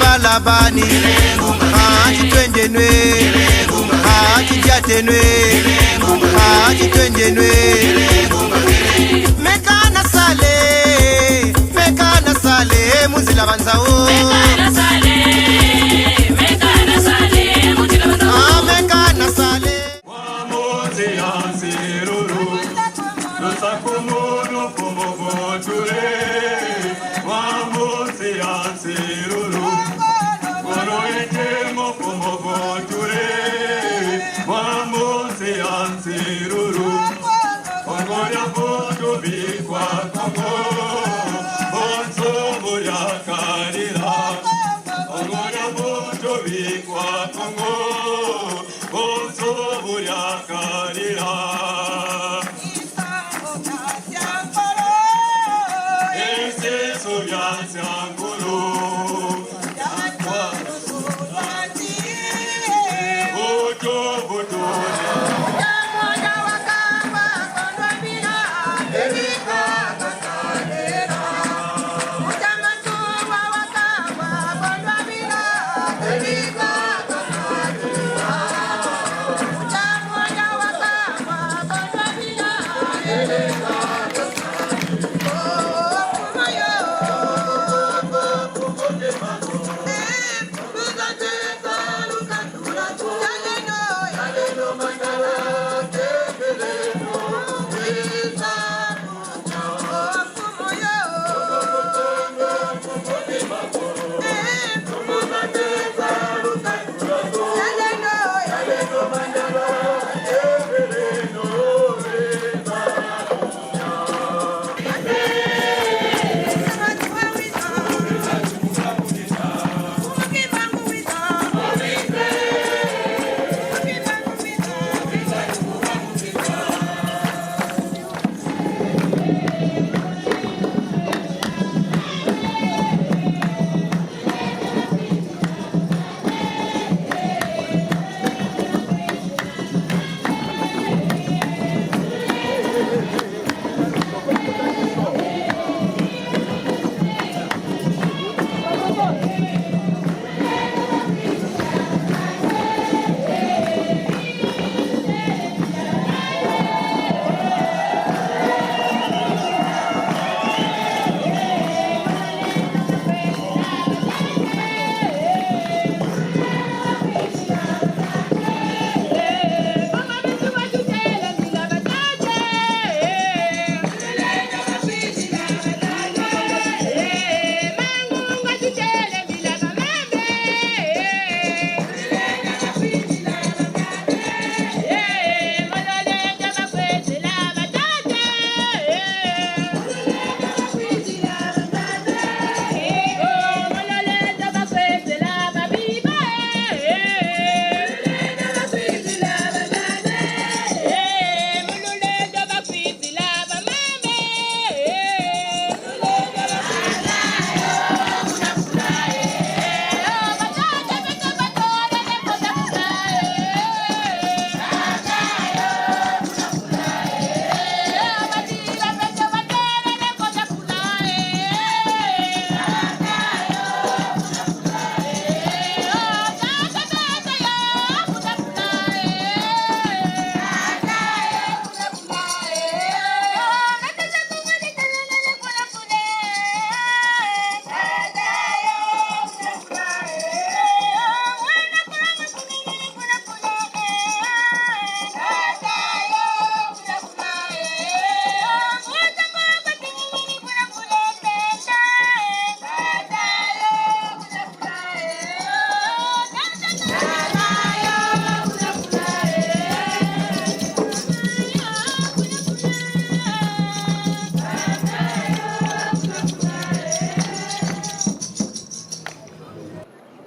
Balabani, Chitwendenwe, Chitiatenwe, Chitwendenwe, Mekana sale, Muzila Banzao. Mekana sale, Muzila Banzao. Mekana sale. Wamoze ansiruru, Nosakumono Pomovoture, Wamoze ansiruru.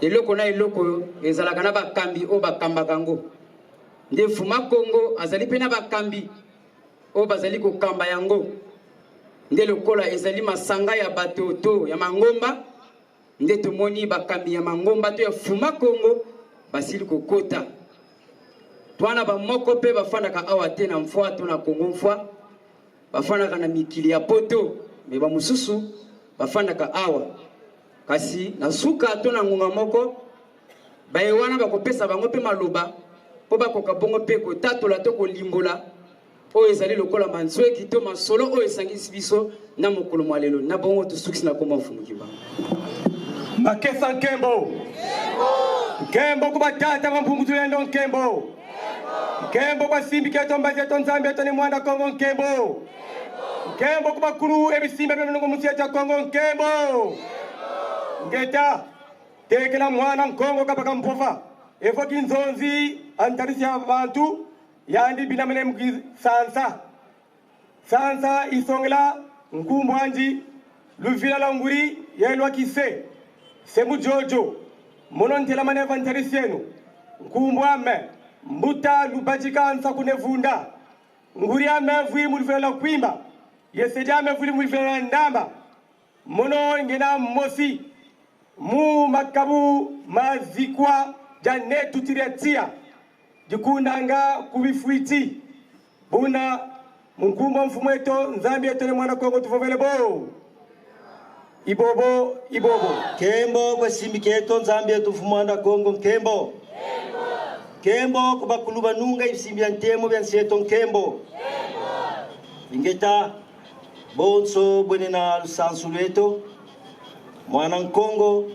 eloko na eloko ezalaka na bakambi o bakamba kango nde fuma Kongo azali pe na bakambi o bazali ko kamba yango nde lokola ezali masanga ya bato to ya mangomba nde tomoni bakambi ya mangomba to ya fuma Kongo basili kokota twana ba moko pe bafandaka awa te na mfwa to na Kongo mfwa bafandaka na mikili ya poto me ba mususu bafandaka awa kasi na suka to na ngunga moko baye wana bakopesa bango pe maloba po bakoka bongo pe ko tatola to ko limbola o ezali lokola manzwe kito masolo o esangisi biso na mokolo mwalelo na bongo to suksi na koma mfumuki ba makesa nkembo nkembo kuba tata mpungutu lendo nkembo nkembo kwa simbi keto mbaze to nzambe to ni mwanda Kongo nkembo nkembo kuba kuru ebisimba bya ngo musieta Kongo nkembo ngeta tekela mwana Kongo kapaka mpova efo kinzonzi antarisi abantu yandi binamene mki sansa isongela nkumbwanji luvila la nguri yelwa kise semu jojo monontela maneva antarisi yenu nkumbwame mbuta lubajika ansa kunevunda nguri amevui muluvila la kwimba yesedi amevuli muluvila la ndamba mono ngena mosi mu makabu mazikwa jane tutiriatia jikundanga kubifuiti buna munkumba mfumweto nzambi etole mwana Kongo tuvovele bo ibobo kembo kwa simbi keto nzambi etufumanda Kongo kembo kembo kubakuluba nunga isimbi antemo byanseto kembo ingeta bonso bwenena lusansu lweto mwana Kongo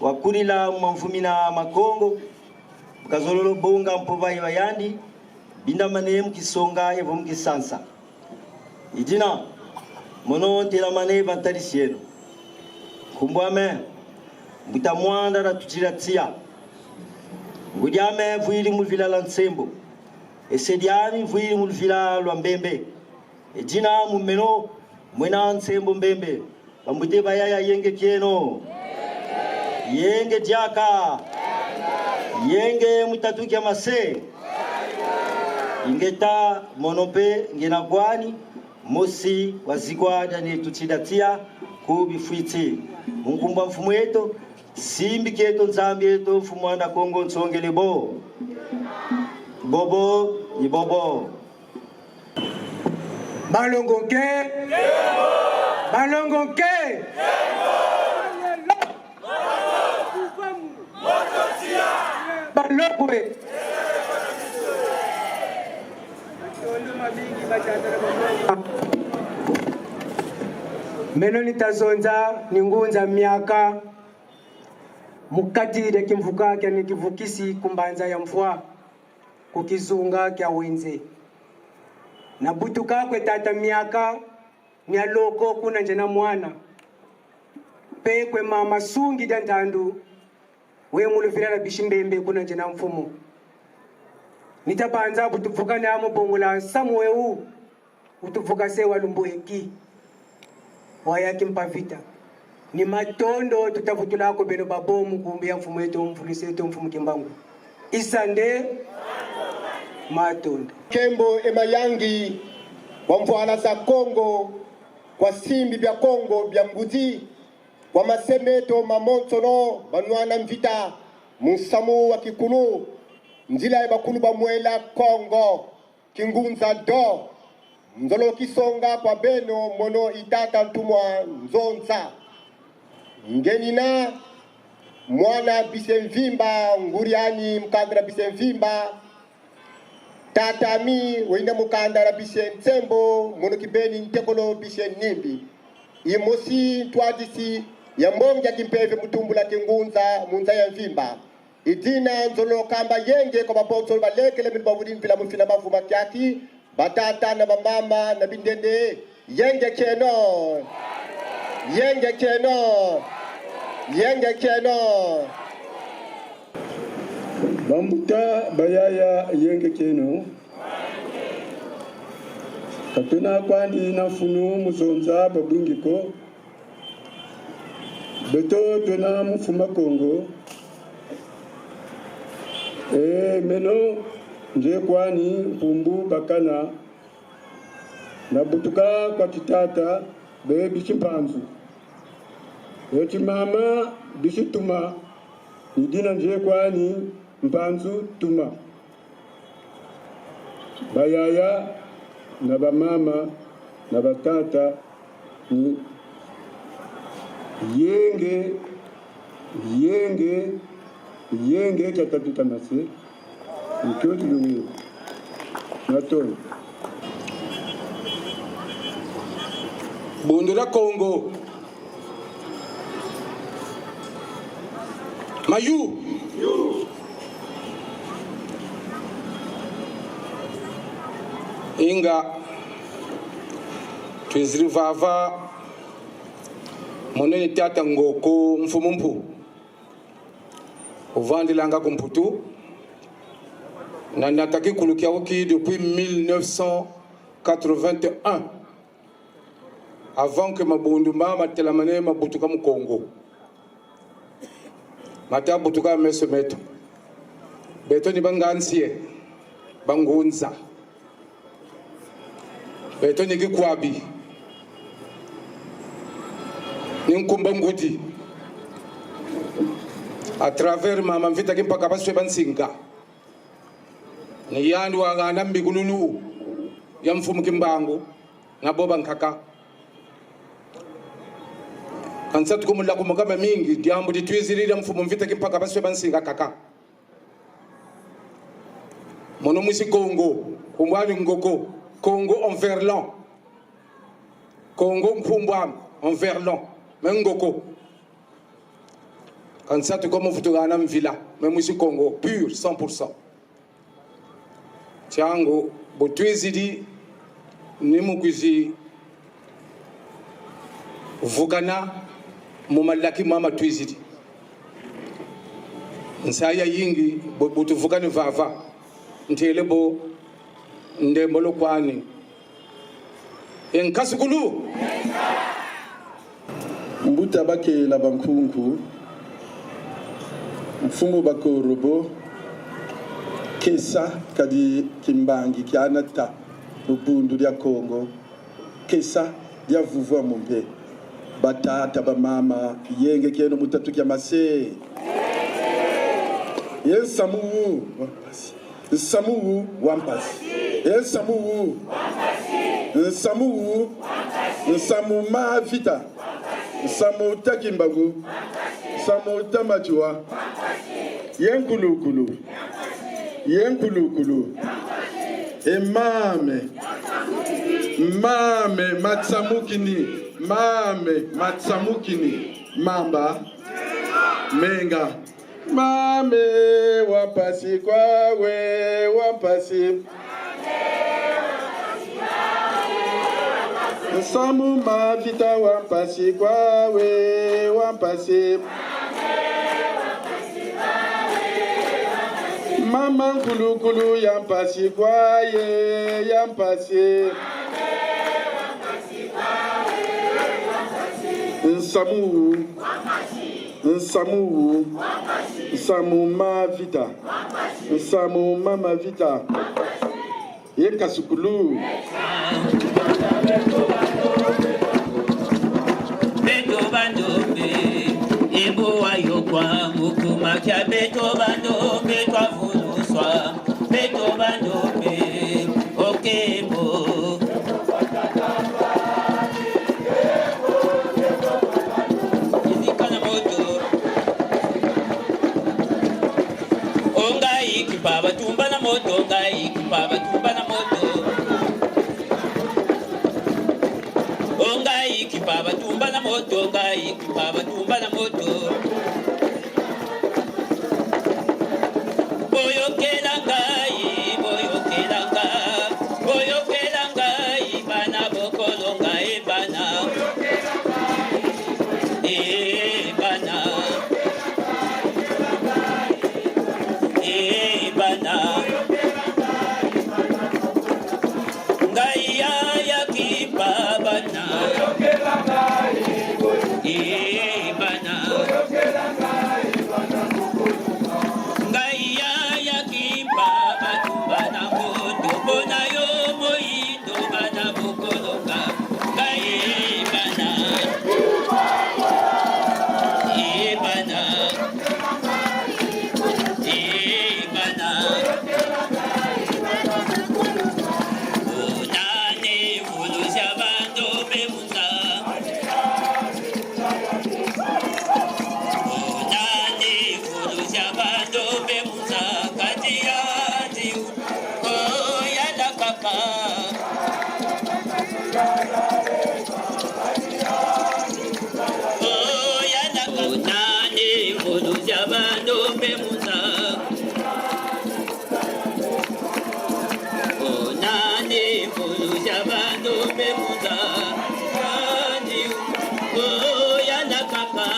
wakulila mfumina makongo kazololo bonga mpova ibayandi binda mane mkisonga evo mkisansa idina mono ntela mane vantarisieno kumbwame mbutamwanda na tutiratia ngudiame vuili mulvila la nsembo esediami vuili mulvila lwa mbembe idina mumeno mwena nsembo mbembe bambute bayaya yenge kieno yenge diaka yenge mutatuki ya mase ingeta monope ngena gwani mosi wazikwa dani tutidatia kubifuiti munkumba mfumu yeto simbi keto nzambi yeto mfumu anda Kongo nsongele bo bobo ni bobo balongoke balongoke balokwe meno nitazonza ningunza miaka mukati de kimvuka kya nikivukisi kumbanza ya mfwa kukizunga kya wenze na butuka kwe tata miaka myaloko kuna njena mwana pe kwe mama sungi dantandu we muluvira la bishimbembe kuna njena mfumu nitapanza butuvuka na mubongola samweu utuvuka se walumbueki wayaki mpavita ni matondo tutavutula ko beno babomu kumbe ya mfumu yetu mfuluseto mfumu kimbangu isande matondo kembo emayangi wa mfwana za Kongo kwa simbi bya Kongo bya mbuzi kwa masemeto mamonsono banwana mvita musamu wa kikulu nzila ya bakulu ba mwela Kongo kingunza do nzolo kisonga kwa beno mono itata ntumwa nzonza ngenina mwana bisemvimba nguriani mkandra bisemvimba tatami wenda mukandara bisemtembo mono kibeni ntekolo bisemnimbi imosi twadisi ya mbonga kimpeve mutumbula kingunza munza ya mvimba idina nzolo kamba yenge kwa mabonzo balekele milbawudi mpila mfina mavuma kyaki batata na mama na bindende yenge keno yenge keno yenge keno bambuta bayaya yenge keno katuna kwandi na funu muzonza babungiko beto tuna mufuma Kongo meno nje kwani mpumbu bakana na butuka kwa kitata be bishimpanzu yoti mama bishituma idina nje kwani mpanzu tuma bayaya na bamama na batata ni yenge yenge katapita mase mtoto lungi natoni Bundu la Congo Mayu Inga Twiziri vava Monene tata ngoko mfumumpu Uvandi langa kumputu Na nataki kulukia wiki depuis 1981 Avant que mabundu mama telamane mabutuka mu Congo Mata butuka mesometo Beto ni bangansie Bangunza Beto ni gikwabi Ninkumba ngudi à travers mama mvita kimpaka baswe bansinga ni yandu wangana mbigululu ya mfumu kimbangu na boba nkaka kansatu kumula kumukama mingi diambu ditwizirira mfumu mvita kimpaka baswe bansinga kaka mono musi Congo kumbwani ngoko Congo en verlan Congo mpumbwam en verlan mengoko quand ça tu comme futugana mvila même ici Congo pur 100% tiango botwezidi nimukuzi vugana mumalaki mama twezidi nsaya yingi botuvugana vava ntelebo ndembolo kwani enkasukulu mbuta bake la bankunku mfumu bako robo kesa kadi kimbangi kianata ubundu ya Congo kesa ya vuvua mumbe batata ba mama yenge keno mutatu kya mase yesamu wampasi samu wampasi yesamu wampasi samu samu mavita samu takimbagu samu tamachua yenkulukulu emame matsamukini mamba menga mame wampasi kwawe wampasi samu mavita wampasi kwawe wampasi mama kulukulu yampasi kwaye yampasi nsamu mavita nsamu mama vita yekasukulu Beto bandombe ebo ayokwa mukuma kya beto bandombe twavuluswa beto bandombe okebo izikana moto ongai kipaba tumba na moto ongai kipaba tumba na moto ongai kipaba tumba na moto ongai kipaba tumba na moto Bana Onani mulu jabando bemuza. Onani mulu jabando bemuza. Onani oyala kaka.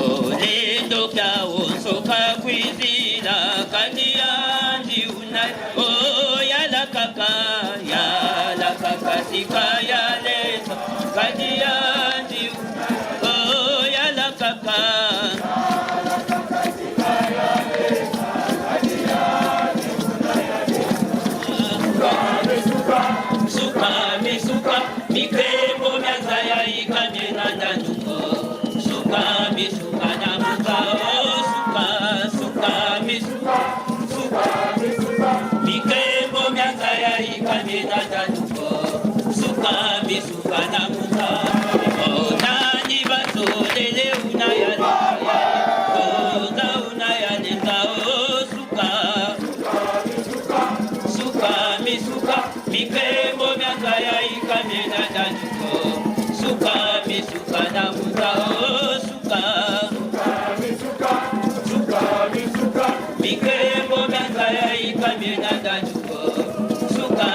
Olendo kao soka kwizila kaniandi unai. Oyala kaka sika yaleta kaniandi. Oyala kaka. Suka mikebo myazaya ikanena ndanungo. Suka na muka suka mikebo myazaya ikanena ndanungo. Suka na muka onani basolele unayaleta oza unayaleta suka mikebo myazaya ikanena ndanungo. Suka na muka mikebo myazaya ikanena ndanungo. Suka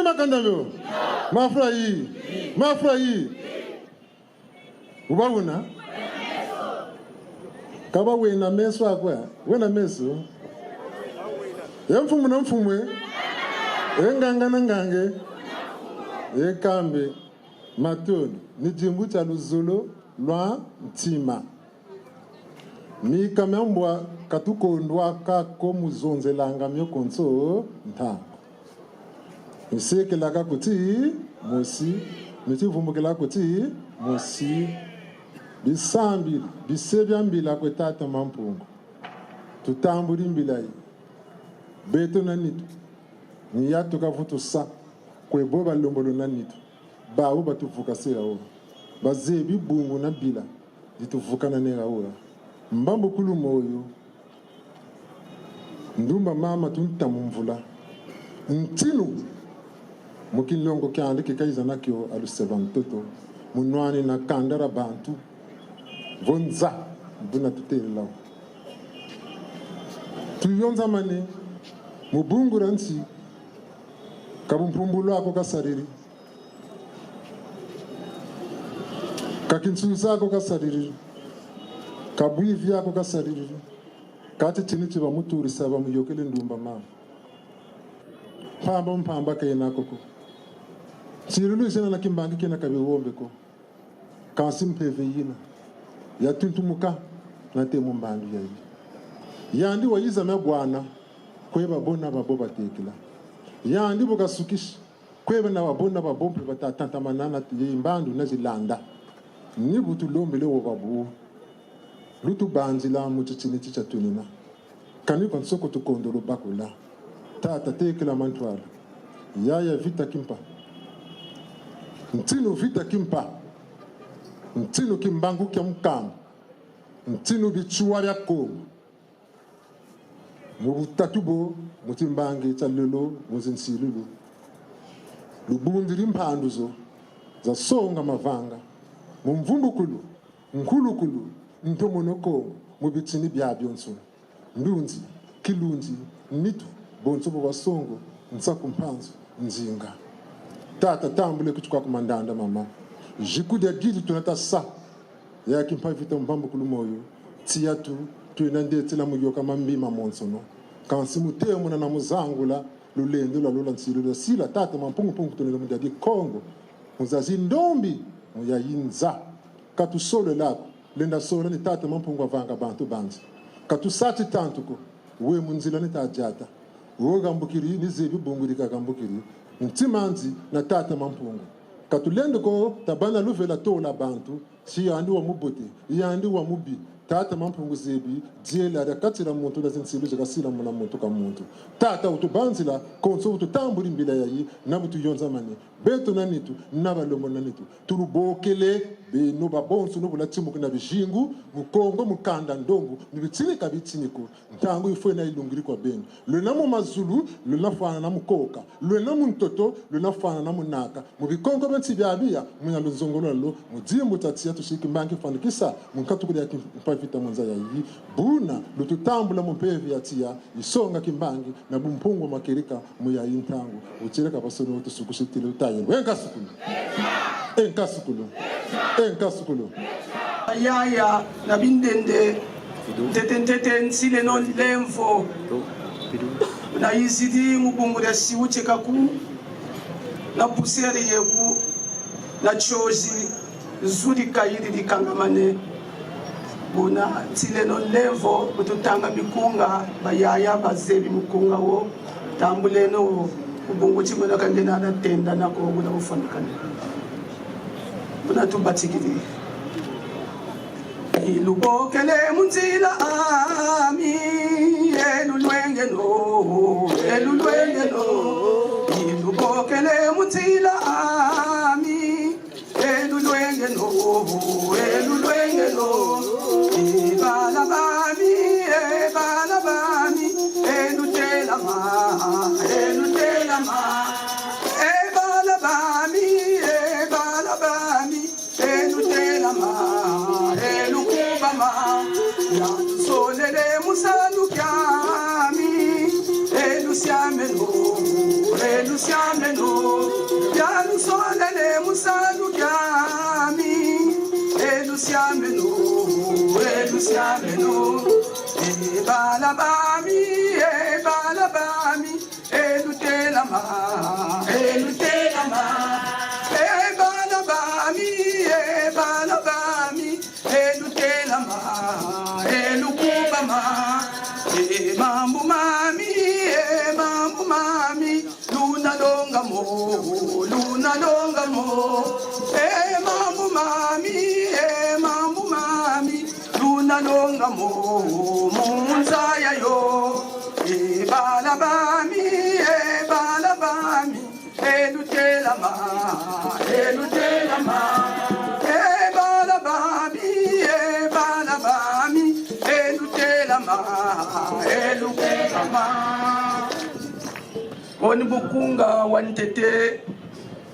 makandamyo mafurahi ubawuna kaba wena meso akwa wena meso yamfumu na mfumwe enganga na ngange ekambe matoni ni jimbu cha luzulu lwa ntima mi kamambwa katukondwa kako muzonzelanga myokonso nta isekela kakuti mosi mitivumbukela kuti mosi bisambi bisebyambila kwetata mampungu tutamburi mbilai beto na nitu ni yatu kavutu sa kwebo balombolo na nitu bawo batuvuka se yawo bazebi bungu na bila dituvuka na nega ora mbambo kulu moyo ndumba mama tuntamumvula ntinu mukilongo kyande kikaiza nakyo aluseva mtoto munwani na kandara bantu vonza buna tutelelawo tuyonza mane mubungu ransi kabumpumbulo ako kasariri kakinsusa ako kasariri kabwivi ako kasariri kati tiniti bamuturisa bamuyokele ndumba mama pamba mpamba kayena koko sirulu isena na kimbangi kena kabe wombe ko kansim peve yina ya tuntumuka na temu mbandu yayi yandi wayiza mabwana kweba bona baboba tekela yandi bukasukishi kweba na babona babombe batatanta manana yimbandu nazilanda ni butulombele wo babu lutu banzila mutsini tsatunina kani konsoko tukondolo bakula tata tekela mantwala yaya vita kimpa ntino vita kimpa ntino kimbangu kya mukamba ntino bichuwa byako mubutatubo mutimbange tsalelo muzinsilulu lubundiri mphanduzo za songa mavanga mumvumbukulu nkhulukulu ntomonoko mubitsini byabyo nsuna ndunzi kilunzi nitu bonso bo basongo ntsaku mphanzo nzinga tata tambule kuchukua kumandanda mama jikude didi tunata sa ya kimpa vita mbambo kulumoyo tiatu tuinande tela muyo kama mbima monsono kansi mutemo na muzangula lulendo la lola nsilo sila tata mampungu pungu tunela mudadi Kongo muzazi ndombi muya yinza katu solo lako lenda solo ni tata mampungu avanga bantu banzi katu sati tantuko we munzila ni tajata wo gambukiri ni zebi bonguri ka gambukiri ntimanzi na tata mampungu katulendo ko tabana luvela to la bantu si yandi wa mubote yandi wa mubi tata mampungu zebi diela da katira muntu na zinsilu zika sila muna muntu ka muntu tata utubanzila konso ututambuli mbila yayi na butu yonza mane beto na nitu na balomo na nitu tulubokele be no babonso no bulatimu kuna bijingu mukongo mukanda ndongo nibitsini kabitsiniko ntango ifwe na ilungiri kwa beni le namu mazulu le nafana na mukoka le namu ntoto le nafana na munaka mubikongo bentsi byabia munya luzongolo lo mudimbu tatia tushiki mbangi fanikisa munkatu kudi yakipavita mwanza yayi buna lututambula mumpevi yatia isonga kimbangi na bumpungu makirika muya intango uchireka basono tusukushitile utaye wenkasukulu enkasukulu enkasukulu ayaya na bindende tetentete nsile no lemfo na yizidi mubungura siuche kaku na busere yeku na chozi zuri kairi likangamane buna nsile no lemfo ututanga mikunga bayaya bazebi mikunga wo tambule no ubungu chimena kangena na tenda na ko buna ufanikane buna tubatikiri ilubokele munzila ami elulwenge no ilubokele munzila ami elulwenge no ibala bami elutela ma ebala bami elutela ma ya solele musalu kyami elusiameno ya solele musalu kyami elusiameno ebala bami elutela ma ebala bami elukubama mambu mami luna longa mo mambu mami luna longa mo munzaya yo ebala bami elutela ma ebala bami elutela ma oni bukunga wantete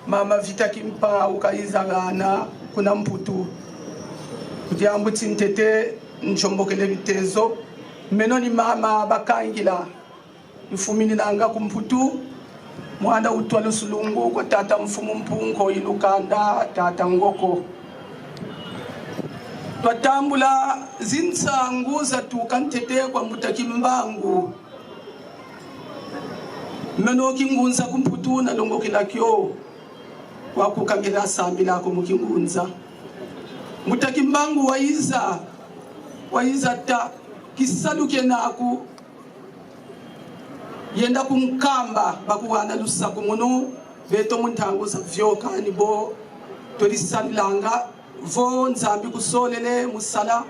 mama vita kimpa ukaizagana kuna mputu kutiambu tintete nchombokele vitezo menoni mama bakangila mfumini nanga kumputu mwana utwa lusulungu kwa tata mfumu mpungo ilukanda tata ngoko twatambula zinsangu zatukantete kwa mutakimbangu meno kingunza kumputu na longo kilakyo kwa kukangira sambi lako mukingunza mutakimbangu waiza ta kisaluke naku yenda kumkamba bakuwana lusaku muno beto muntangu za vyoka ni bo tolisalanga vo nzambi kusolele musala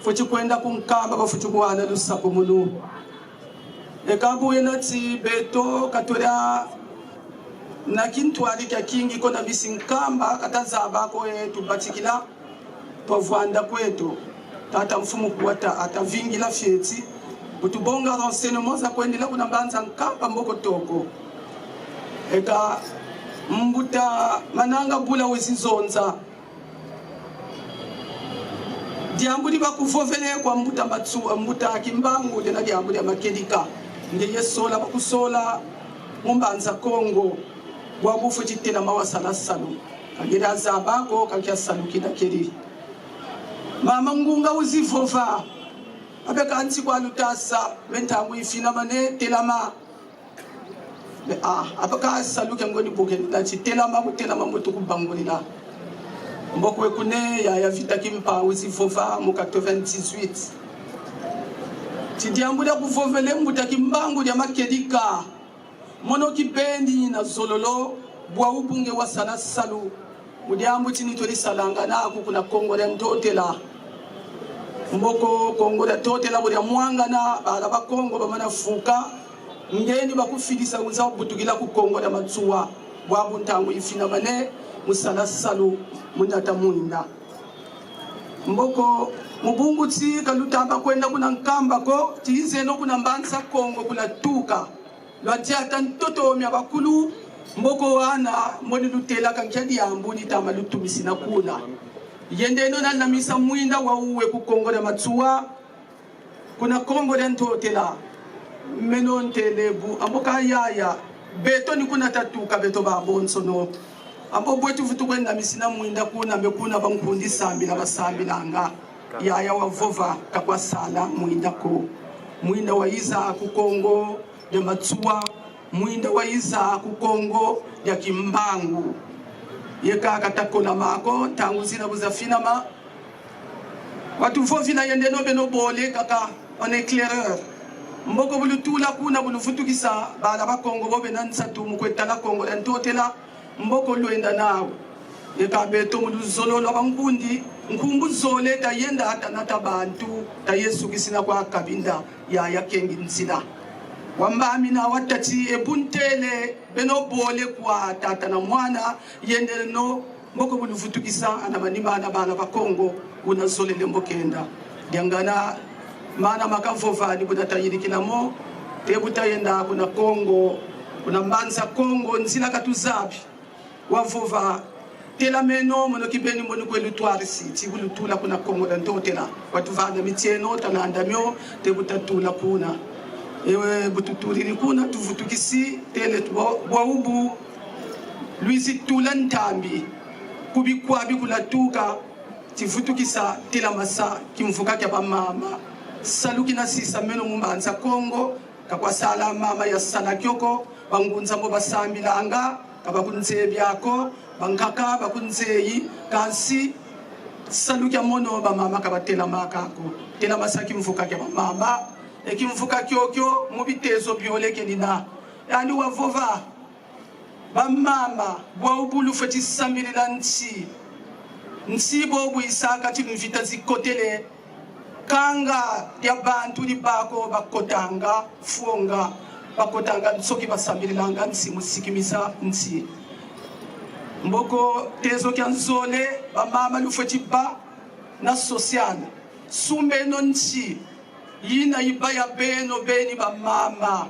fuchi kwenda kumkamba bafuchi kuwana lusaku muno ekambu yenati beto katola na kintu alika kingi kona bisinkamba katazaba ko yetu batikila twavanda kwetu tata mfumu kuwata atavingila fyeti utubonga renseignement za kwendela kuna banza nkamba mboko toko eka mbuta mananga bula wezizonza diambuli bakuvovele kwa mbuta matsuwa mbuta kimbangu tena diambuli ya makedika ndiye sola bakusola mumbanza Kongo bwabu futi tela mawasala salu kagira zabako kakia salu kidakeri mama ngunga uzivova abeka anti kwa lutasa bentangu ifina mane telama abeka salu kangoni bokeni dati telama kutelama moto kubangolila mbokwe kune ya vita kimpa uzivova mu 98 tidiambu da kuvovele mbuta kimbangu ya makedika mono kibendi na zololo bwa ubunge wa sana salu mudiambu chini tori salanga na kuna kongo ya ntotela mboko kongo ya totela bwa mwanga na bala ba kongo ba manafuka ngeni bakufilisa uza butukila ku kongo ya matsuwa bwa buntangu ifina mane musala salu munata muinda mboko mubungu tsi kalutamba kwenda kuna nkamba ko tizeno kuna mbanza kongo kuna tuka lwatiata ntoto mya bakulu mboko wana moni lutela kankyadi ambuni tama lutumisina kuna yende no na misa mwinda wa uwe ku kongo ya matsuwa kuna kongo ya ntotela meno ntelebu amboka yaya beto ni kuna tatuka beto ba bonsono ambo bwetu vutu kwenda misina mwinda kuna mekuna bankundi sambi na basambi nanga yaya wavova kakwa sala mwinda ko mwinda wa iza ku kongo ya matsuwa mwinda wa iza ku kongo ya kimbangu yeka katakola mako tangu zina buzafina ma watu vovila yende no beno bole kaka on éclaireur mboko bulutula kuna bulufutukisa bala ba kongo bobe nansatu mukwetala kongo ya ntotela mboko lwenda nawo yeka beto muluzolo lwabankundi nkumbu zole tayenda hata nata bantu tayesu kisina kwa kabinda ya kengi nsila wambami na watati ebuntele beno bole kwa tata na mwana yende no mboko bulufutukisa anamanima na bala ba kongo una zole lembokenda diangana mana makavova ni kuna tayirikilamo tebuta yenda kuna kongo kuna mbanza kongo nsila katuzabi wavova tela meno mono kibeni mono kwelu twarisi tibulutula kuna kongo da ntotela watu vana mitieno talanda myo tebutatula kuna ewe bututuri kuna tuvutukisi tele bwa ubu luisi tula ntambi kubikwabi kulatuka tivutukisa tela masa kimvuka kya bamama saluki na sisa meno mumbanza kongo kakwa sala mama ya sala kyoko bangunza mo basambilanga kabakunze byako bankaka bakunzeyi kansi saluki ya mono ba mama kabatela makako tela masaki mvuka kya mama ekimvuka kyokyo mubitezo byoleke nina yani wavova ba mama bwa ubulu feti sambilila nsi bobu isaka timvita zikotele kanga ya bantu li bako bakotanga fuonga bakotanga nsoki basambilanga nsi musikimisa nsi mboko tezo kya nzole ba mama lufeti ba na social sumbe no nsi yina ibaya beno beni ba mama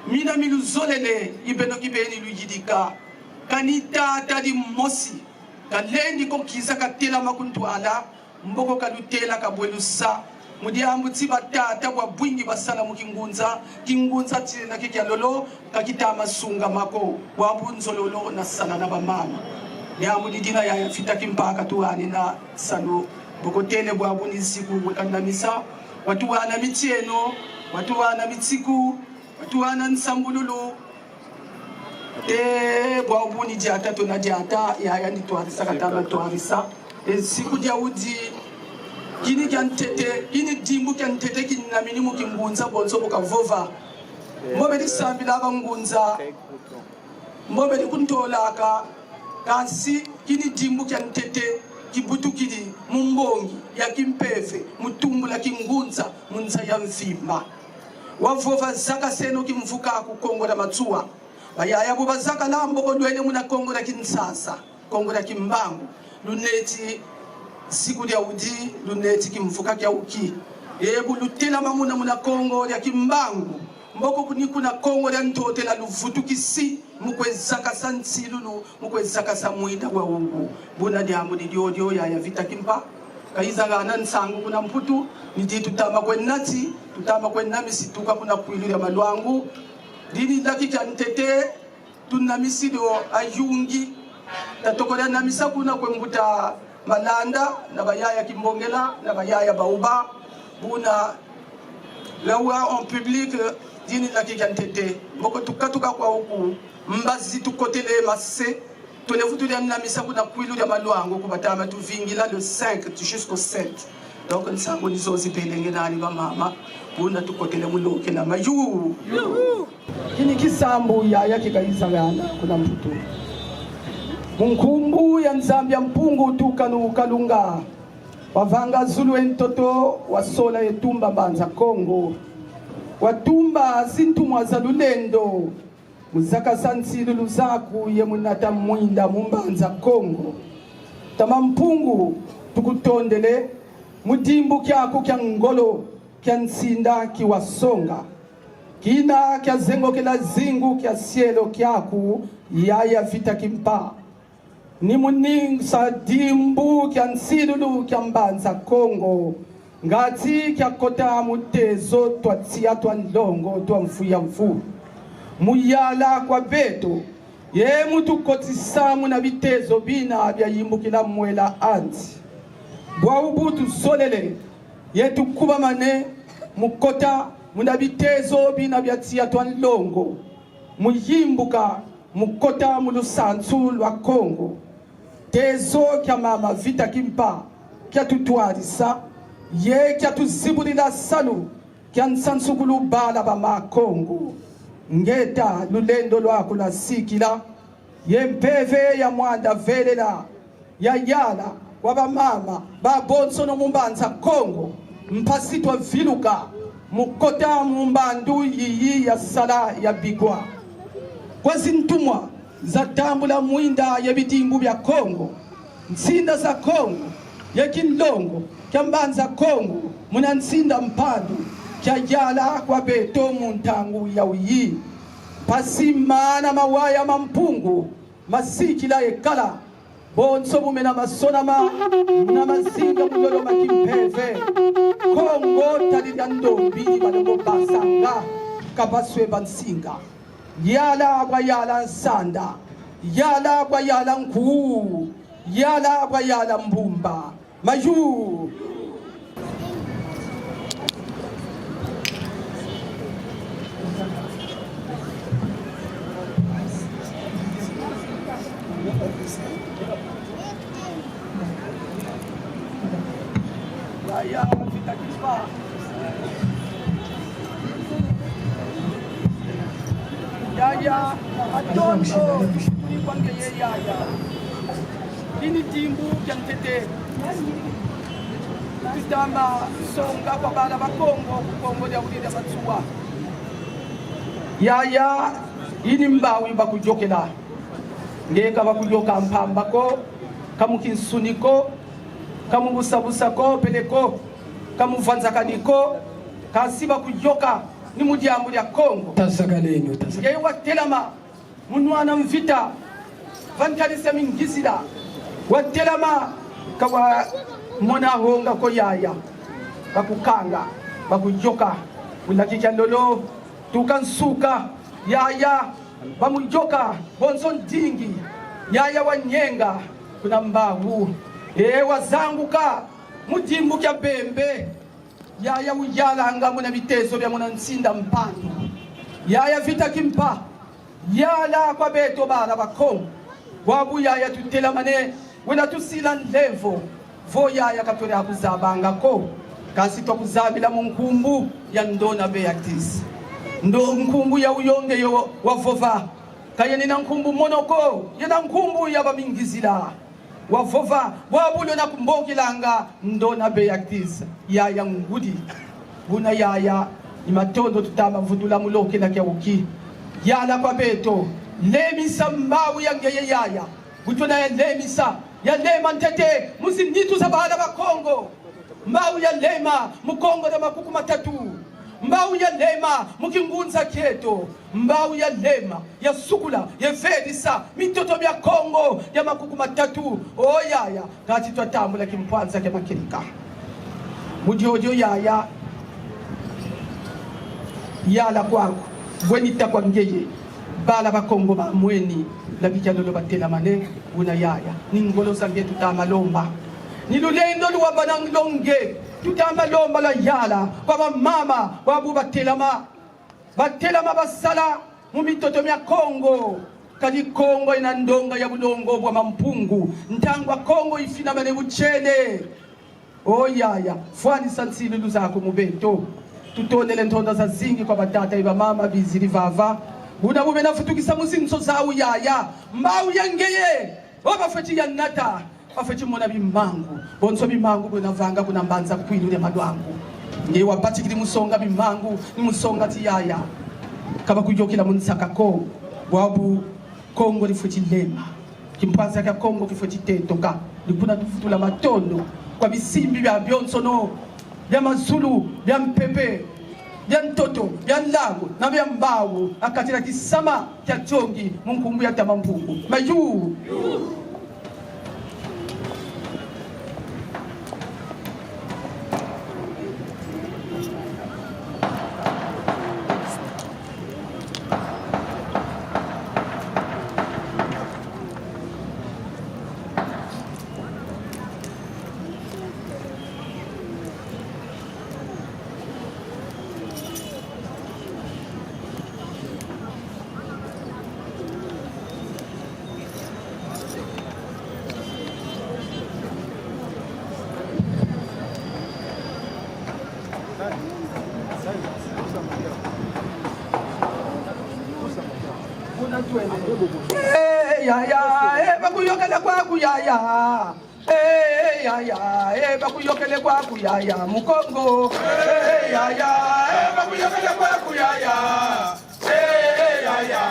mina miluzolele ibeno kibeni luyidika kanita tadi mosi kalendi ko kiza katela makuntwala mboko kalutela kabwelusa mudiambu tsiba tata bwa bwingi basala mukingunza kingunza tsina kikya lolo kakita masunga mako bwa bunzololo na sana na bamama nyamu didina ya fita kimpaka tuani na salo boko tele bwa buni siku wekandamisa watu wana mitieno watu wana mitsiku watu wana nsambululu bwa buni jata to na jata ya ndi twarisa katana twarisa siku jaudi kini kyantete kini dimbu kyantete kinna minimu kingunza bonzo bukavova mbobe disambila abangunza mbobe dikuntolaka kansi kini dimbu kyantete kibutukili mumbongi ya kimpefe mutumbula kingunza munza ya mvimba wavova zaka seno kimvuka ku Kongo la matsuwa bayaya bo bazaka lambo kodwele muna Kongo la kinsasa Kongo la kimbangu luneti siku ya udi luneti kimvuka kya uki ebu lutela mamuna muna Kongo ya kimbangu mboko kunikuna Kongo ya ntotela luvutukisi mukwezaka sansilulu mukwezaka samwida wa ungu buna diamu diodio ya vita kimpa kaiza gana nsangu kuna mputu nidi tutama kwenati tutama kwenami situka kuna kuilu ya malwangu dini dakika ntete tunamisido ayungi tatokola namisa kuna kwembuta malanda na bayaya kimbongela na bayaya bauba buna lawa en public dini la kikantete mboko tukatuka kwa huku mbazi tukotele masse tolevutu ya namisa kuna kwilu ya malwango kubatama tuvingila le 5 jusqu'au 7 donc nsango nizozi pelenge nani ba mama buna tukotele muloke na mayu kini kisambu ya kikaisa gana kuna mputu munkumbu ya nzambia mpungu tukanu kalunga wavanga zulu entoto wasola yetumba banza Kongo watumba zintumwa za lulendo muzaka sansilu luzaku ye munata mwinda mumbanza Kongo tama mpungu tukutondele mudimbu kyako kya ngolo kya nsinda kiwasonga kina kya zengo kila zingu kya sielo kyaku yaya vita kimpa ni muninsa dimbu kya nsilulu kya mbanza Kongo ngati kya kota mutezo twatia twanlongo twamfuya mfu muyala kwa beto ye mutu kotisamu na bitezo bina bya yimbukila mwela anti bwa ubutu solele yetu kuba mane mukota muna bitezo bina bya tia twanlongo muyimbuka mukota mulusanzu lwa Kongo tezo kya mama vita kimpa kya tutwarisa ye kya tuzibulila salu kya nsansukulu bala ba Kongo ngeta lulendo lwako la sikila ye mpeve ya mwanda velela ya yala waba mama ba bonso no mumbanza Kongo mpasitwa viluka mukota mumbandu yiyi ya sala ya bigwa kwa zintumwa za tambula mwinda ya bitimbu bya Kongo nsinda za Kongo ya kindongo kya mbanza Kongo muna nsinda mpandu kya yala kwa beto muntangu ya uyi pasimana mawaya mampungu masikila ekala bonso bumena masonama na mazinga mulolo makimpeve Kongo talida ndombi balongo basanga kabaswe bansinga yala kwa yala nsanda yala kwa yala nkuu yala kwa yala mbumba mayu ya vita kispa ya atondo ni kwange ya ini timbu kyantete kitamba songa kwa bala ba Kongo ya ulida matsuwa ya ini mbawi bakujokela ngeka bakujoka mpamba ko kamukinsuniko kamubusabusa ko peleko kamuvanzakaniko kasiba kujoka ni mujambo lya Kongo tasagaleni ye watelama munwana mvita vankalisa mingisira watelama kawa mona honga ko yaya bakukanga bakujoka ulakika lolo tukansuka yaya bamujoka bonson dingi yaya wanyenga kuna mbavu wazanguka mudimbu kya bembe yaya uyalanga muna bitezo bya muna nsinda mpandu yaya vita kimpa yala kwa beto bala bakongo wabu yaya tutela mane wena tusila nlevo vo yaya katore akuzabanga ko kasi twakuzabila munkumbu ya ndona Beatrice ndo nkumbu ya uyonge yo wavova kaya nina nkumbu monoko yana nkumbu ya bamingizila wavova wabulo na kumbokilanga ndona Beatrice yaya ngudi buna yaya ni matondo tutama vudula muloke na kya uki yala kwa beto lemisa mbawu ya ngeye yaya butona ya lemisa ya lema ntete muzinditu za baada ba Kongo mbawu ya lema mukongo na makuku matatu mbawu ya lema mukingunza kieto mbawu ya lema ya sukula ya vedisa mitoto bya Kongo ya makuku matatu oyaya kati twatambula kimpwanza kya makirika mujojo yaya yala kwangu bwenita kwa ngeye bala bakongo ba mweni labika lolo batela mane una yaya ningolo sange tutamalomba nilulendo luwabanang longe tutamalomba la yala baba mama babu batelama basala mumitoto mya Kongo kali Kongo ina ndonga ya bulongo bwa mampungu ntangwa Kongo ifina mane buchene oh yaya fwani sansili luzako mubeto tutonele ntonda za zingi kwa batata iba mama bizili vava Buda bube nafutukisa musinso zawu yaya mbau yangeye obafechi yanata bafechi mona bimangu bonso bimangu buna vanga kuna mbanza kwilule madwangu nge wapati kili musonga bimangu ni musonga ti yaya kaba kujokila munsaka ko wabu Kongo lifuchi lema kimpasa ka Kongo kifuchi tetoka likuna tufutula matondo kwa bisimbi bya byonso no bya mazulu bya mpepe bya ntoto bya nlango na bya mbawu akatira kisama kya chongi munkumbu ya tamampungu mayu bakuyokele kwaku yaya yaya bakuyokele kwaku yaya mukongo yaya bakuyokele kwaku yaya yaya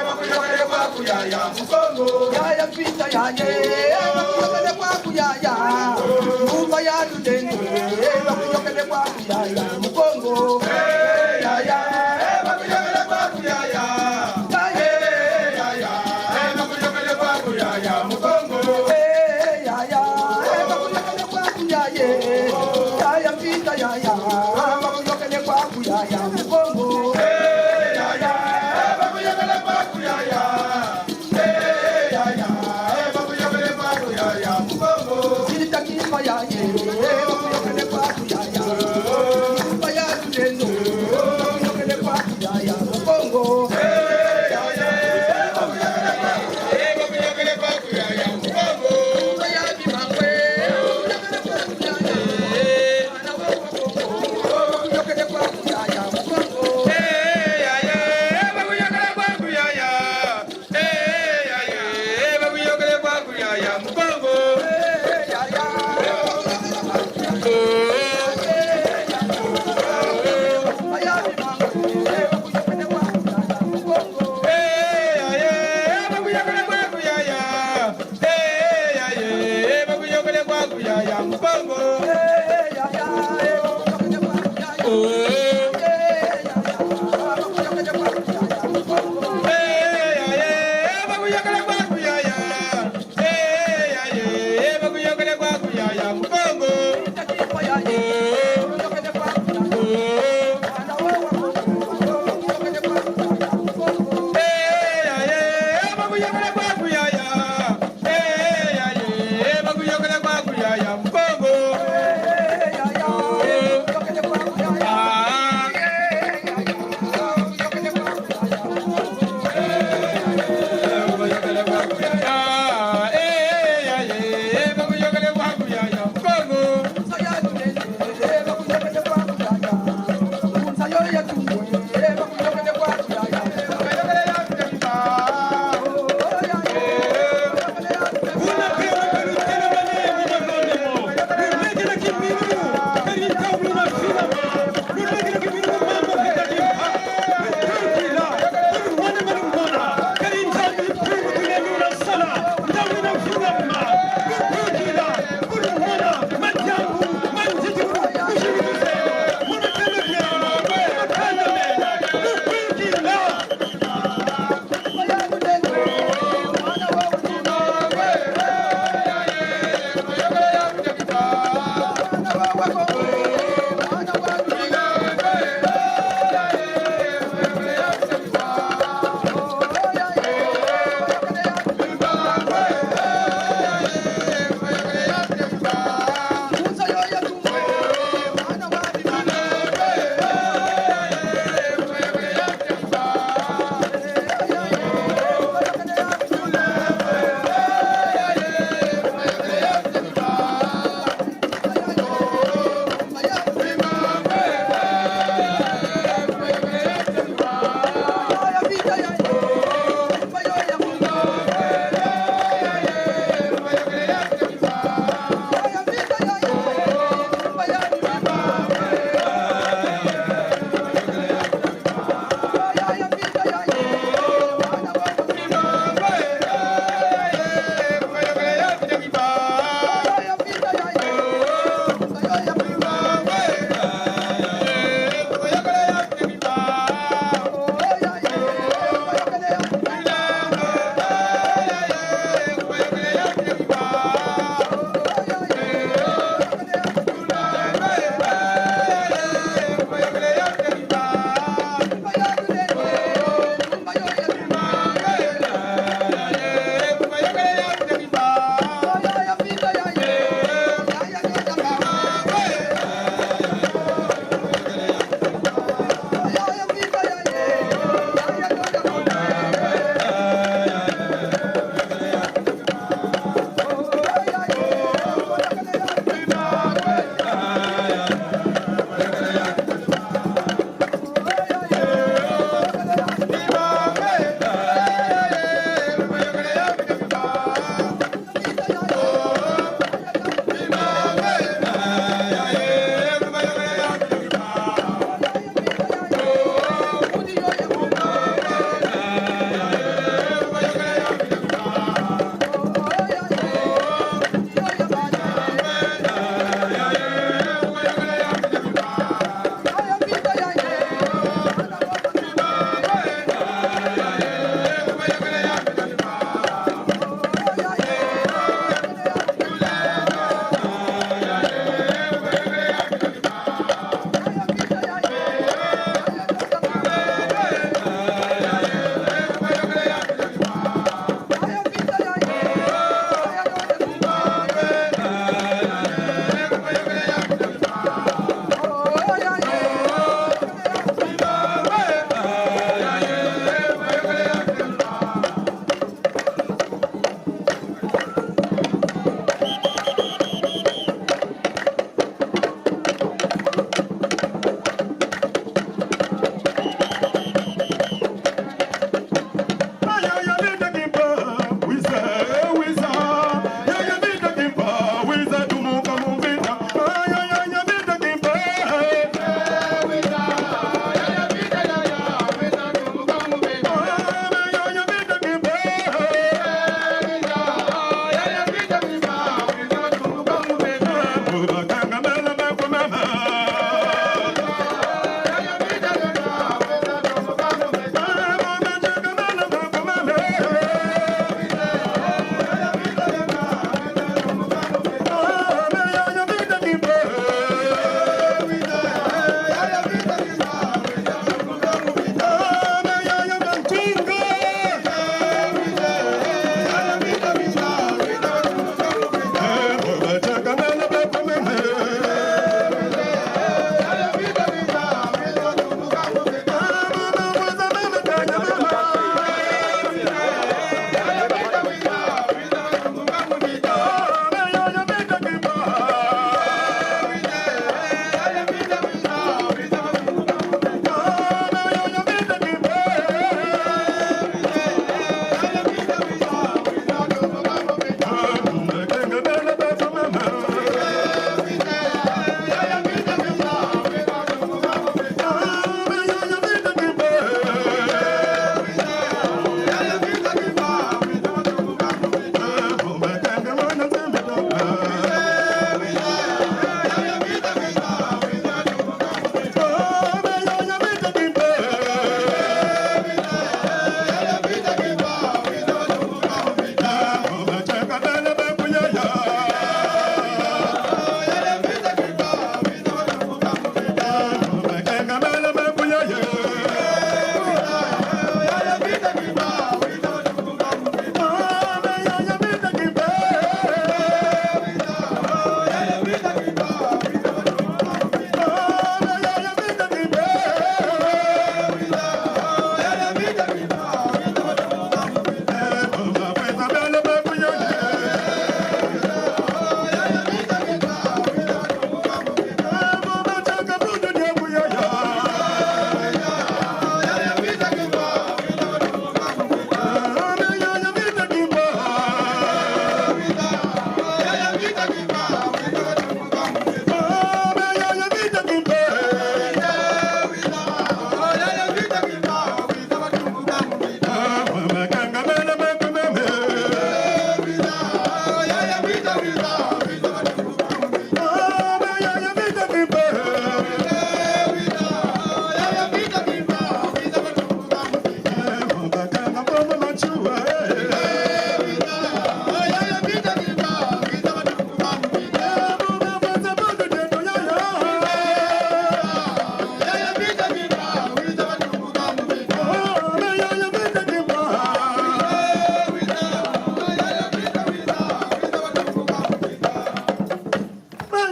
bakuyokele kwaku yaya mukongo yaya pita yaya bakuyokele kwaku yaya umba ya dudenge bakuyokele kwaku yaya mukongo yaya bakuyokele kwaku yaya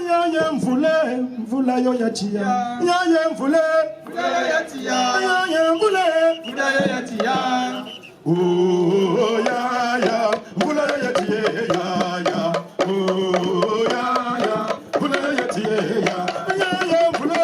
Yaye mvula yo yatia. Yaye mvula yo yatia. Yaye mvula yo yatia. Oh ya mvula yo yatia ya. Oh ya mvula yo yatia ya. Yaye mvula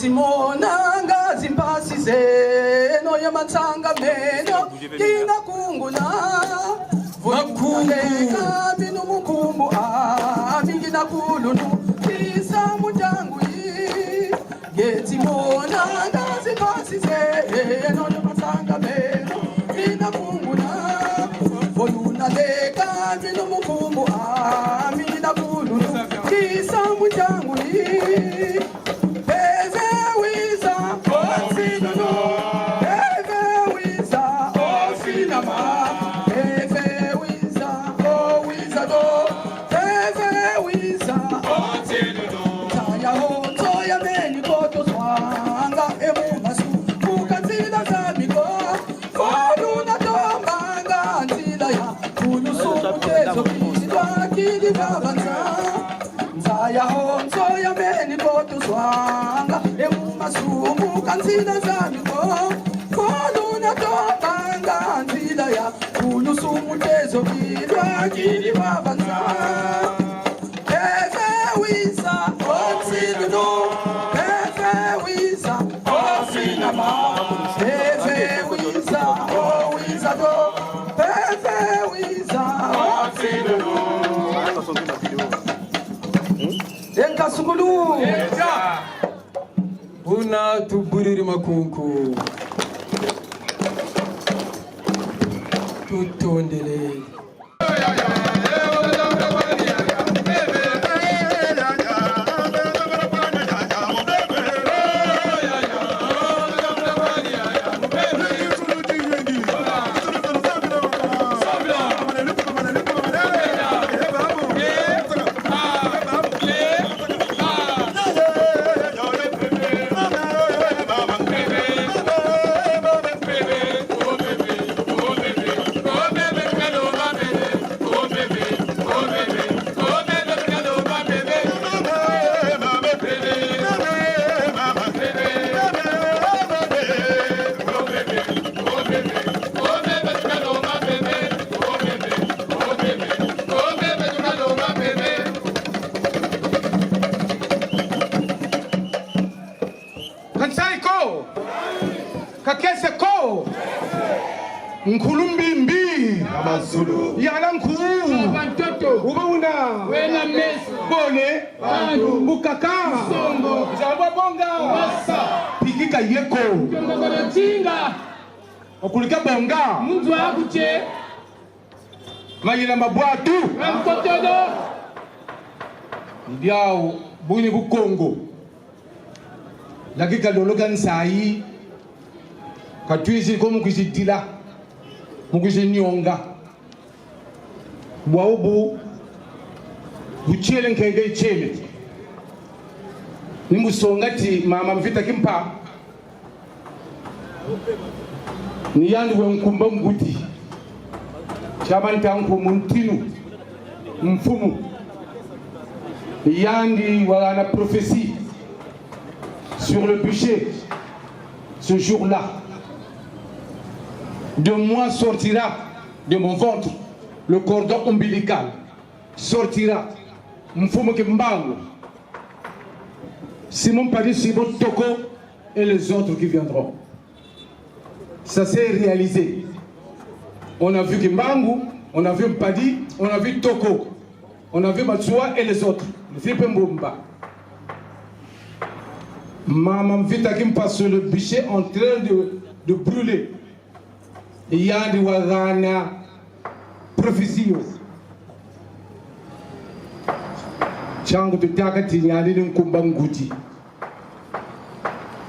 Timona zimpasi zeno yamatsanga meno inakungula vukuleka binu mukumbu amingina kulunu kisa mujangu Timona zimpasi zeno yamatsanga meno inakungula voluna leka binu mukumbu amingina kulunu kisa mujangu Kansila zamiko koluna topanga nzila ya ulusumu tezo kidwa kili babanza Eze wisa Enkasukulu. Una tuburiri makunku. Tutondele. Kakese ko Nkulumbimbi Amazulu Yana nkuu Bantoto Ubauna Wena mesu Bone Bandu Bukaka Songo Jamba bonga Wasa Pikika yeko Kyongogoro chinga Okulika bonga Mundu akuche Mayina mabwatu Mkotodo Ndiao Buni bukongo Lakika lologa nsayi Katwizi ko mukizidila mukizinyonga bwaubu buchele nkenge ichele nimusongati mama mvita kimpa ni yandu we nkumba nguti chabantanku muntinu mfumu yandi wala na prophétie sur le bûcher ce jour-là. De moi sortira de mon ventre le cordon ombilical. Sortira Mfumu Kimbango, Simon Padi, Simon Toko et les autres qui viendront. Ça s'est réalisé. On a vu Kimbango, on a vu Padi, on a vu Toko, on a vu Matsua et les autres. Philippe Mbumba. Maman Vita Kimpa sur le bûcher en train de brûler. Yandi wagana profesio changu tutakati nyandi nkumbanguti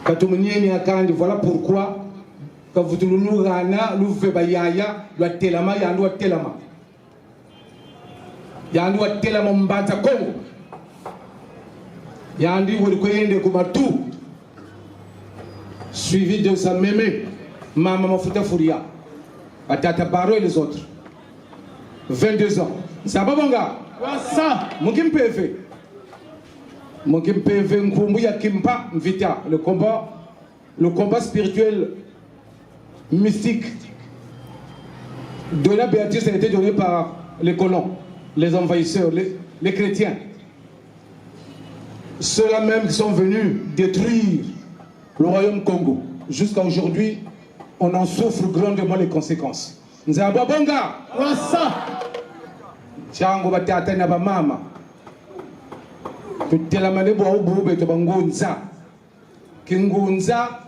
katumunieni akandi. Voilà pourquoi quand vous nous gana louve bayaya lwa telama yandu telama mbata Kongo yandi wori koyende kumatu suivi de sa mémé Mama Mafuta Furia Atata Baro et les autres. 22 ans. Sababonga. Ça. Mokim PV. Mokim PV Nkumbuya Kimpa Mvita. Le combat spirituel mystique de la Béatrice a été donné par les colons, les envahisseurs, les chrétiens. Ceux-là même qui sont venus détruire le royaume Congo. Jusqu'à aujourd'hui, on en souffre grandement les conséquences. Nzababonga wasa chango batata na bamama tutela manebo ubube to bangunza kingunza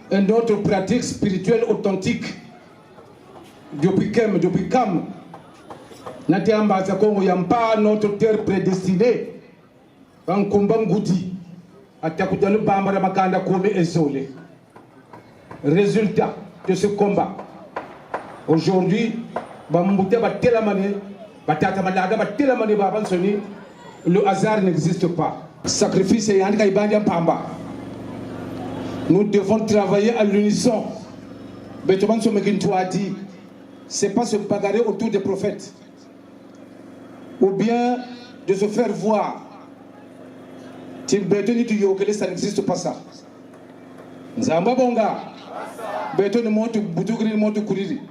une autre pratique spirituelle authentique depuis Kam nati ambaza Kongo yampa notre terre prédestinée bankumba ngudi atakutana bambara makanda kome ezole. Résultat de ce combat. Aujourd'hui, le hasard n'existe pas. Sacrifice et nous devons travailler à l'unisson. C'est pas se bagarrer autour des prophètes ou bien de se faire voir. Ça n'existe pas ça. Nzamba bonga. Beto ni moto butugri moto kuriri.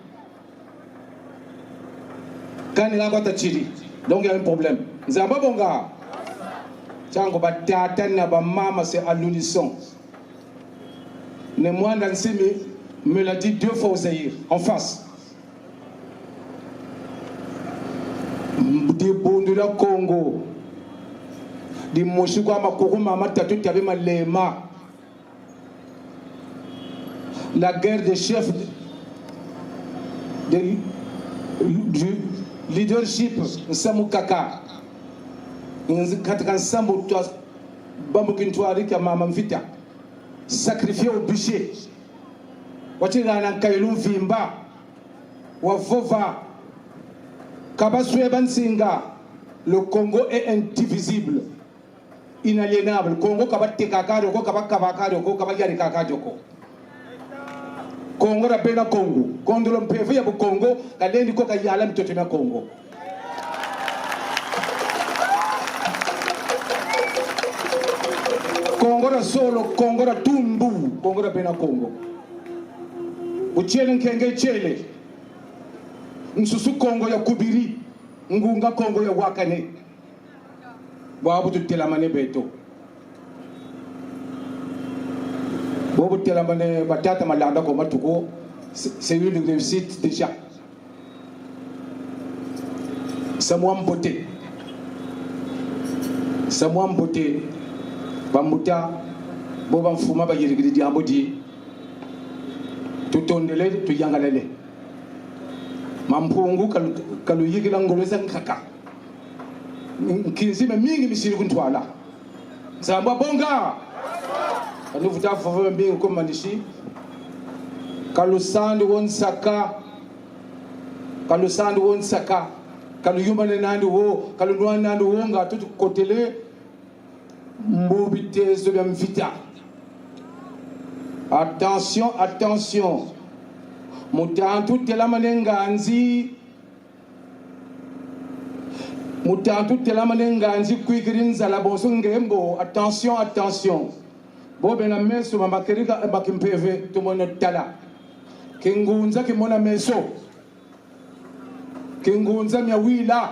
Quand il a got chiri. Donc il y a un problème. Nzamba bonga. Chango batata na ba mama c'est à l'unisson. Le moi Nansimi me l'a dit 2 fois au Zaïre, en face. Des bons de la Congo. di moshiko amakukuma amatatu tabe malema. La guerre des chefs du leadership nsamu kaka katika nsambu twa bambu kintwari kya mama mvita sacrifier au bûcher watira na kailu vimba wavova kabaswe bansinga. Le Congo est indivisible, inaliénable. Congo kabateka karo ko kabakabakaro ko kabayari kakajo ko. Congo rapena Congo. Congo lompevu ya Congo kalendi ko kayala mtoto na Congo. Congo ra solo, Congo ra tumbu, Congo rapena Congo. Uchele nkenge chele. Nsusu Congo ya kubiri. Ngunga Congo ya wakane. Babu tutelamane beto. Babu tutelamane batata malanda ko matuko. C'est une réussite déjà. Samwa mbote. Samwa mbote. Bamuta. Boba mfuma ba yirigidi diambo di. Tutondele tuyangalele. Mampungu kalu yigila ngoleza nkaka. Kinzime mingi misiri kuntwala. Samba bonga. Anu vuta fofo mbingu ko manishi. Kalu sandi won saka. Kalu sandi won saka. Kalu yumane nandi wo, kalu nwan nandi wo nga tutu kotele mbobitezo bya mvita. Attention, attention. Mutantu telamane nganzi. Mutantu telamane nganzi kuikirinza la bonso ngembo. Attention, attention. Bo bena meso mamakerika bakimpeve tumono tala. Kingunza kimona meso. Kingunza miawila.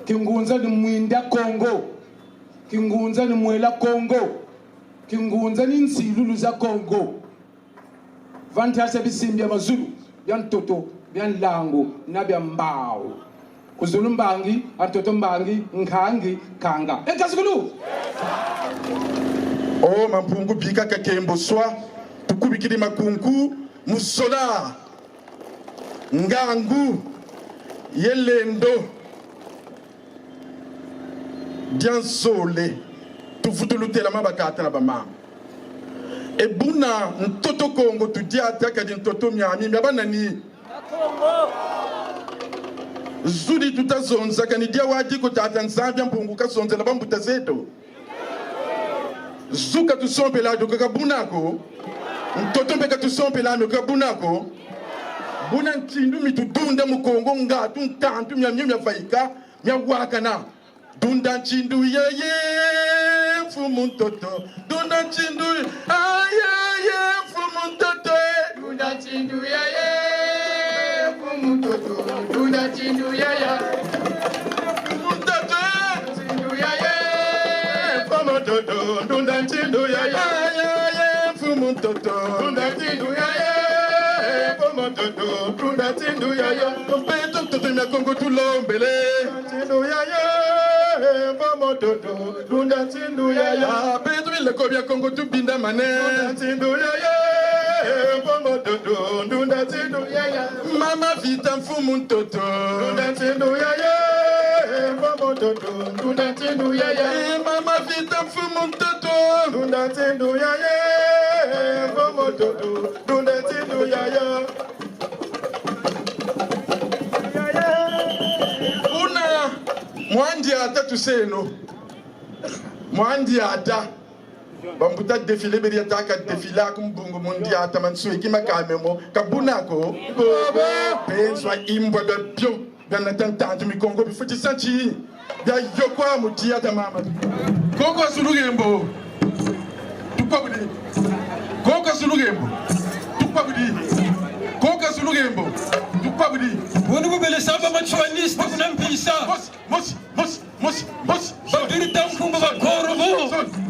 Kingunza ni mwinda Congo. Kingunza ni mwela Congo. Kingunza ni nsilulu za Congo. Vantasa bisimbi ya mazulu, byan toto, byan lango, na byan mbao. Kuzulu mbangi, antoto mbangi, nkangi, kanga. Kasikulu! Oh, mampungu bika kakembo swa, tukubikiri makunku, musola, ngangu, yelendo, diansole, tufutulute la mabakata na bama. E buna ntoto Congo tu diata kadi ntoto miami miabana ni zudi tutazonza kani dia wadi ko tata nzambia mpungu kasonza na bambuta zeto zuka tu sompe la doka bunako ntoto mbeka tu sompe la doka bunako buna ntindu mitudunda mu Congo nga tu ntantu miami miafaika miawakana dunda nchindu yeye fumu ntoto dunda nchindu ayaye fumu ntoto dunda nchindu yeye fumu ntoto dunda nchindu yeye fumu ntoto nchindu yeye fumu ntoto dunda nchindu yeye ayaye fumu ntoto dunda nchindu yeye fumu ntoto dunda nchindu yeye mpeto mtoto mya Congo tulombele nchindu yeye Dodo, dunda tindu ya ya. Pedro le kobia Congo tu binda mane. Dunda tindu ya ya. Bongo dodo, dunda tindu ya ya. Mama vita mfumu ntoto. Dunda tindu ya ya. Bongo dodo, dunda tindu ya ya. Mama vita mfumu ntoto. Dunda tindu ya ya. Bongo dodo, dunda tindu ya ya. Una mwandi ata tuseno. Mwandi ata bambuta defile beri ata ka defila kumbungu mundi ata mansu ikima kamemo kabunako penswa imbwa da bio bana tantantu mi Congo bi futi santi ya yokwa muti ata mama Congo sulugembo tukabudi Congo sulugembo tukabudi Congo sulugembo tukabudi wonu bele samba machwaniste kunampisa Mos badiri tamfungo bakorobo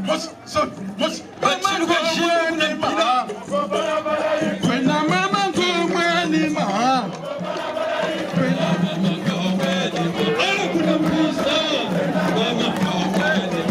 mos bachinu bajinu kunampila kwena mama ngomweni ma kwena mama ngomweni ma ala kunampisa mama ngomweni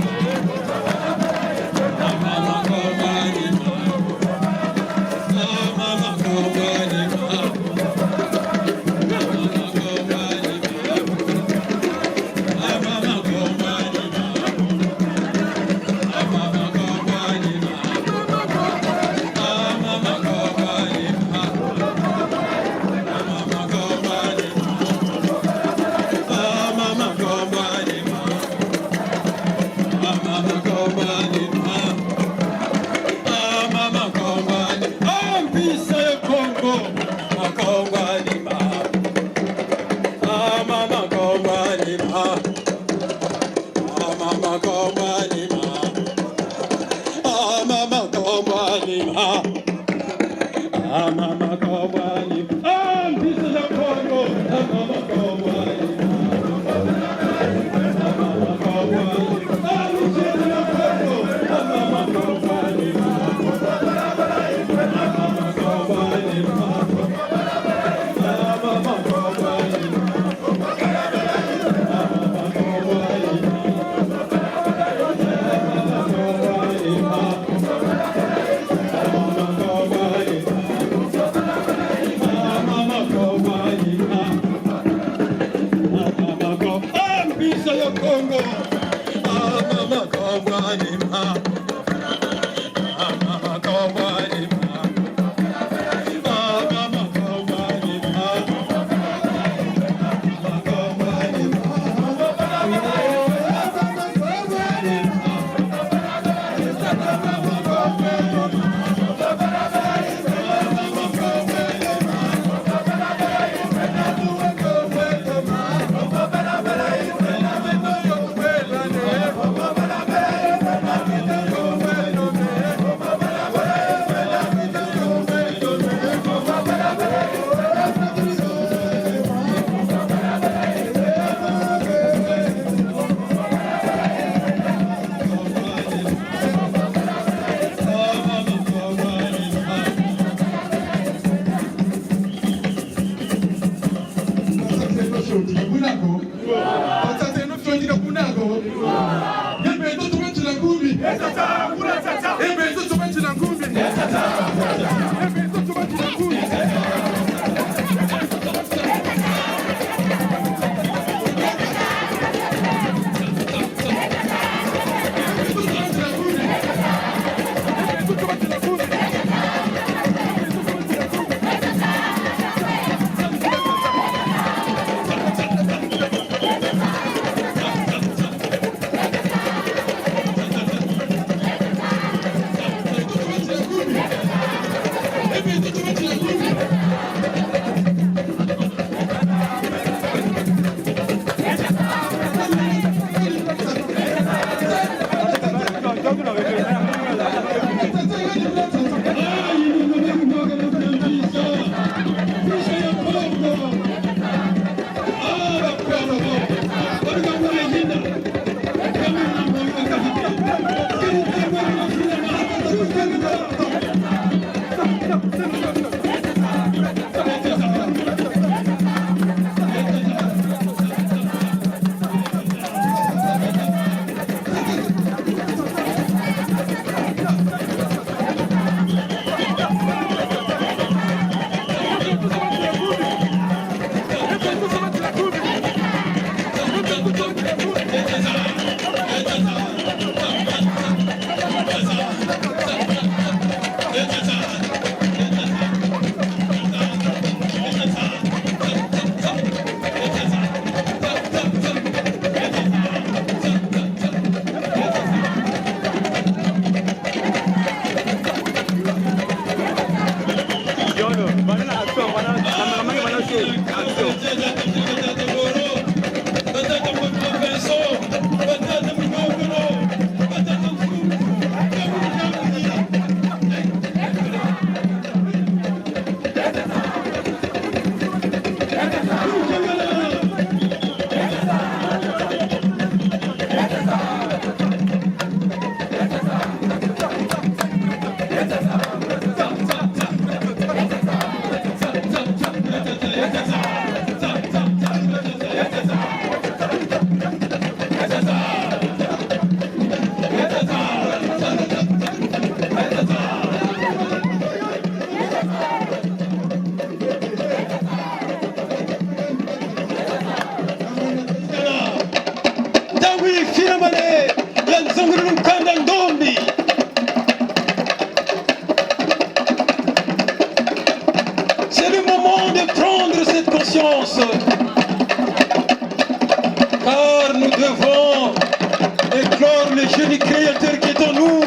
génie créateur qui est en nous.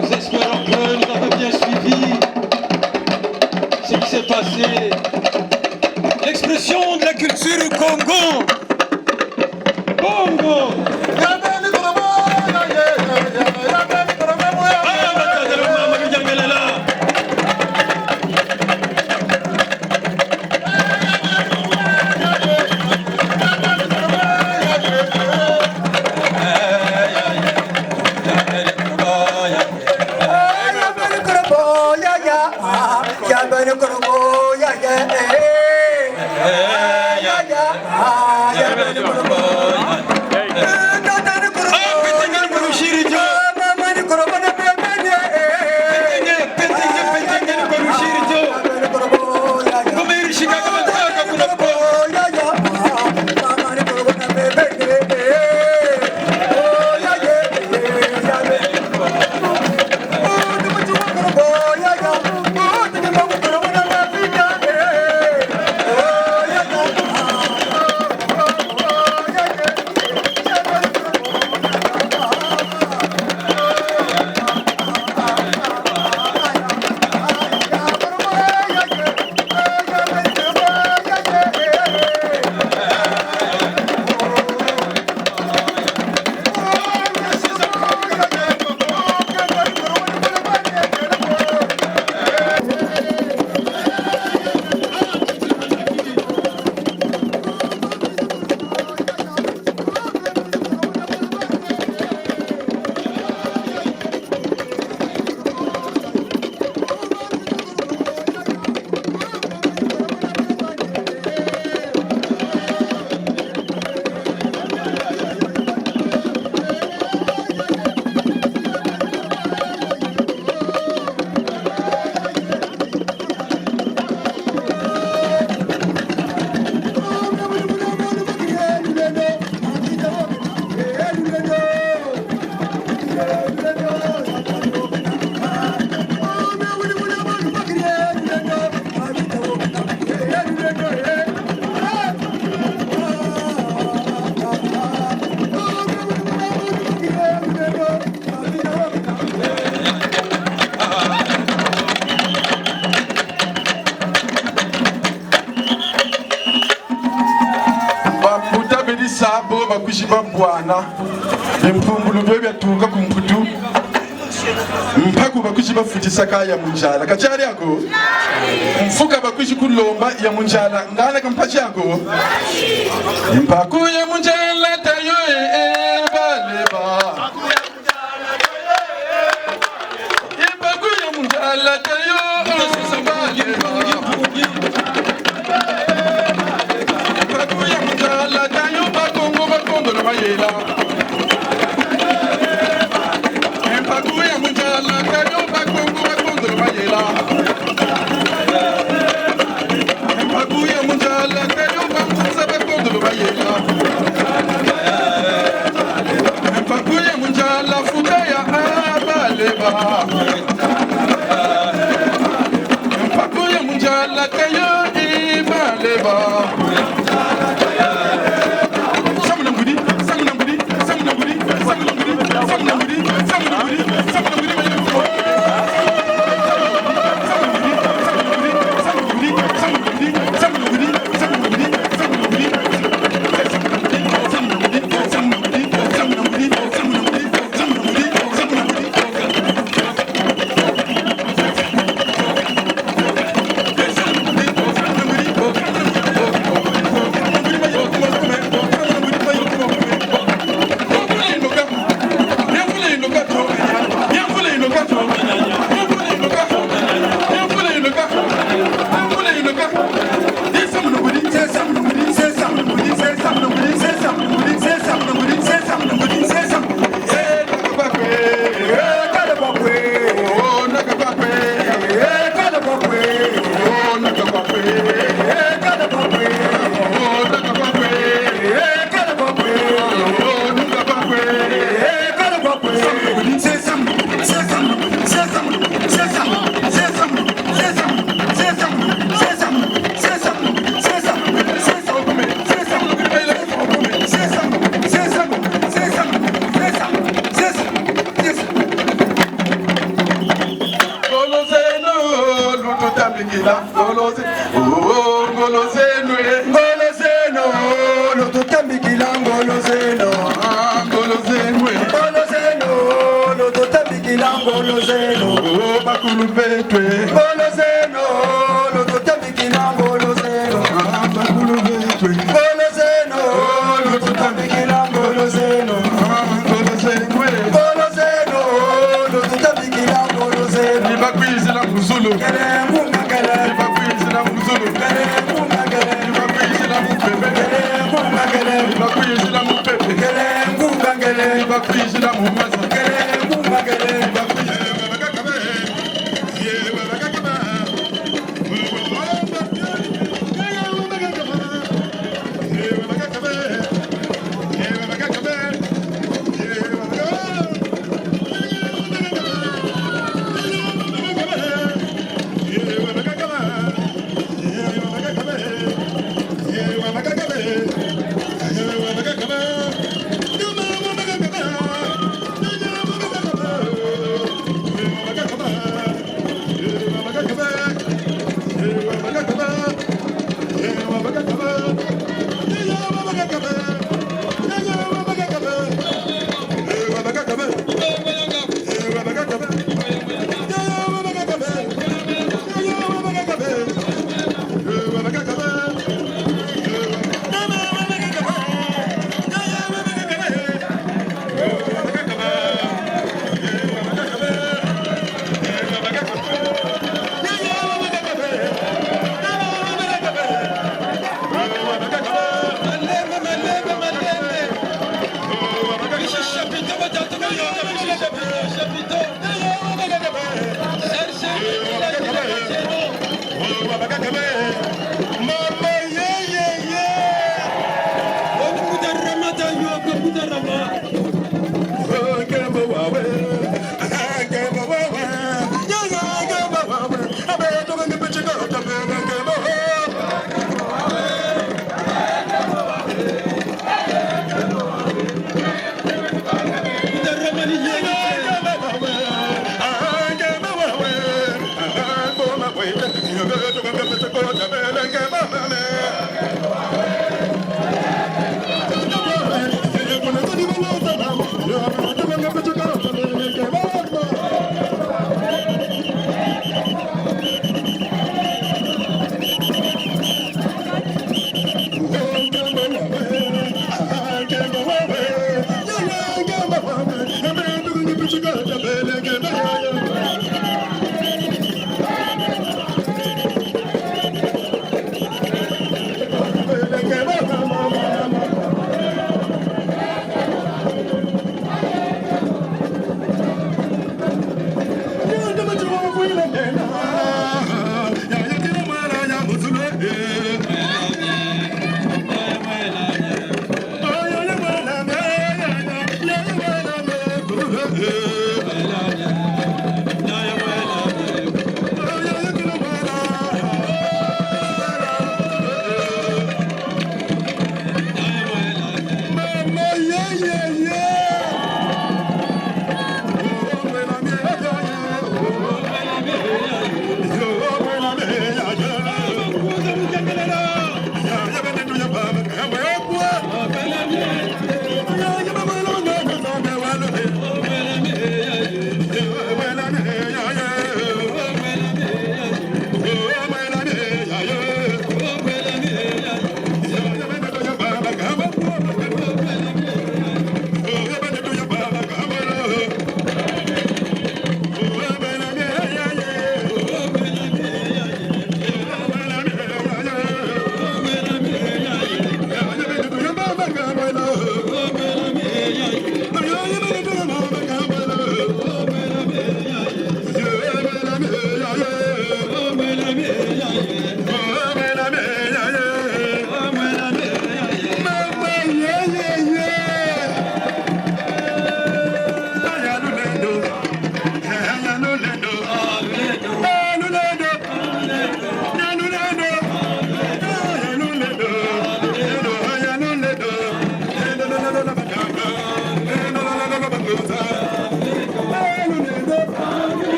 Nous espérons que nous avons bien suivi ce qui s'est passé. L'expression de la culture Congo. Congo. Sabo bakushiba bwana impungulu byo byatunga ku mputu mpaku bakushiba futisa kaya munjala kachari yako mfuka bakushi kulomba ya munjala ngana kampachi yako mpaku ya munjala tayo baleba mpaku ya munjala tayo baleba Mayela Empakuya munjala kanyo bakongo bakondo mayela Empakuya munjala kanyo bakunza bakondo mayela Empakuya munjala futaya abaleba Empakuya munjala kanyo ibaleba la ngoloze oh ngolozeno ngolozeno lo tutambikila ngolozeno ngolozeno ngolozeno lo tutambikila ngolozeno oh bakulu betwe ngolozeno lo tutambikila ngolozeno bakulu betwe ngolozeno lo tutambikila ngolozeno ngolozeno ngolozeno lo tutambikila ngolozeno bakwizi la muzulu bakwizi la muzulu bakwizi la mupebe bakwizi la mupebe bakwizi la mumaza Come on.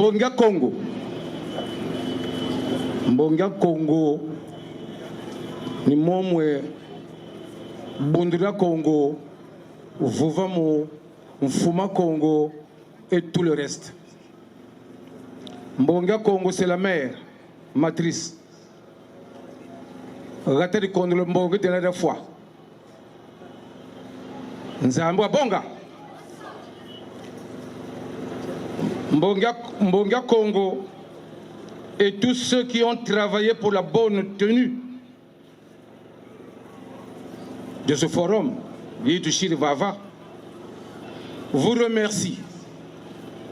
Mbonga Congo. Mbonga Congo ni momwe Bundura Congo, Vuvamo, Mfuma Congo et tout le reste. Mbonga Congo, c'est la mère, matrice. Raté de Congo, le Mbonga de la fois. Nzambwa Bonga. Mbonga Congo et tous ceux qui ont travaillé pour la bonne tenue de ce forum, Yitushir Vava, vous remercie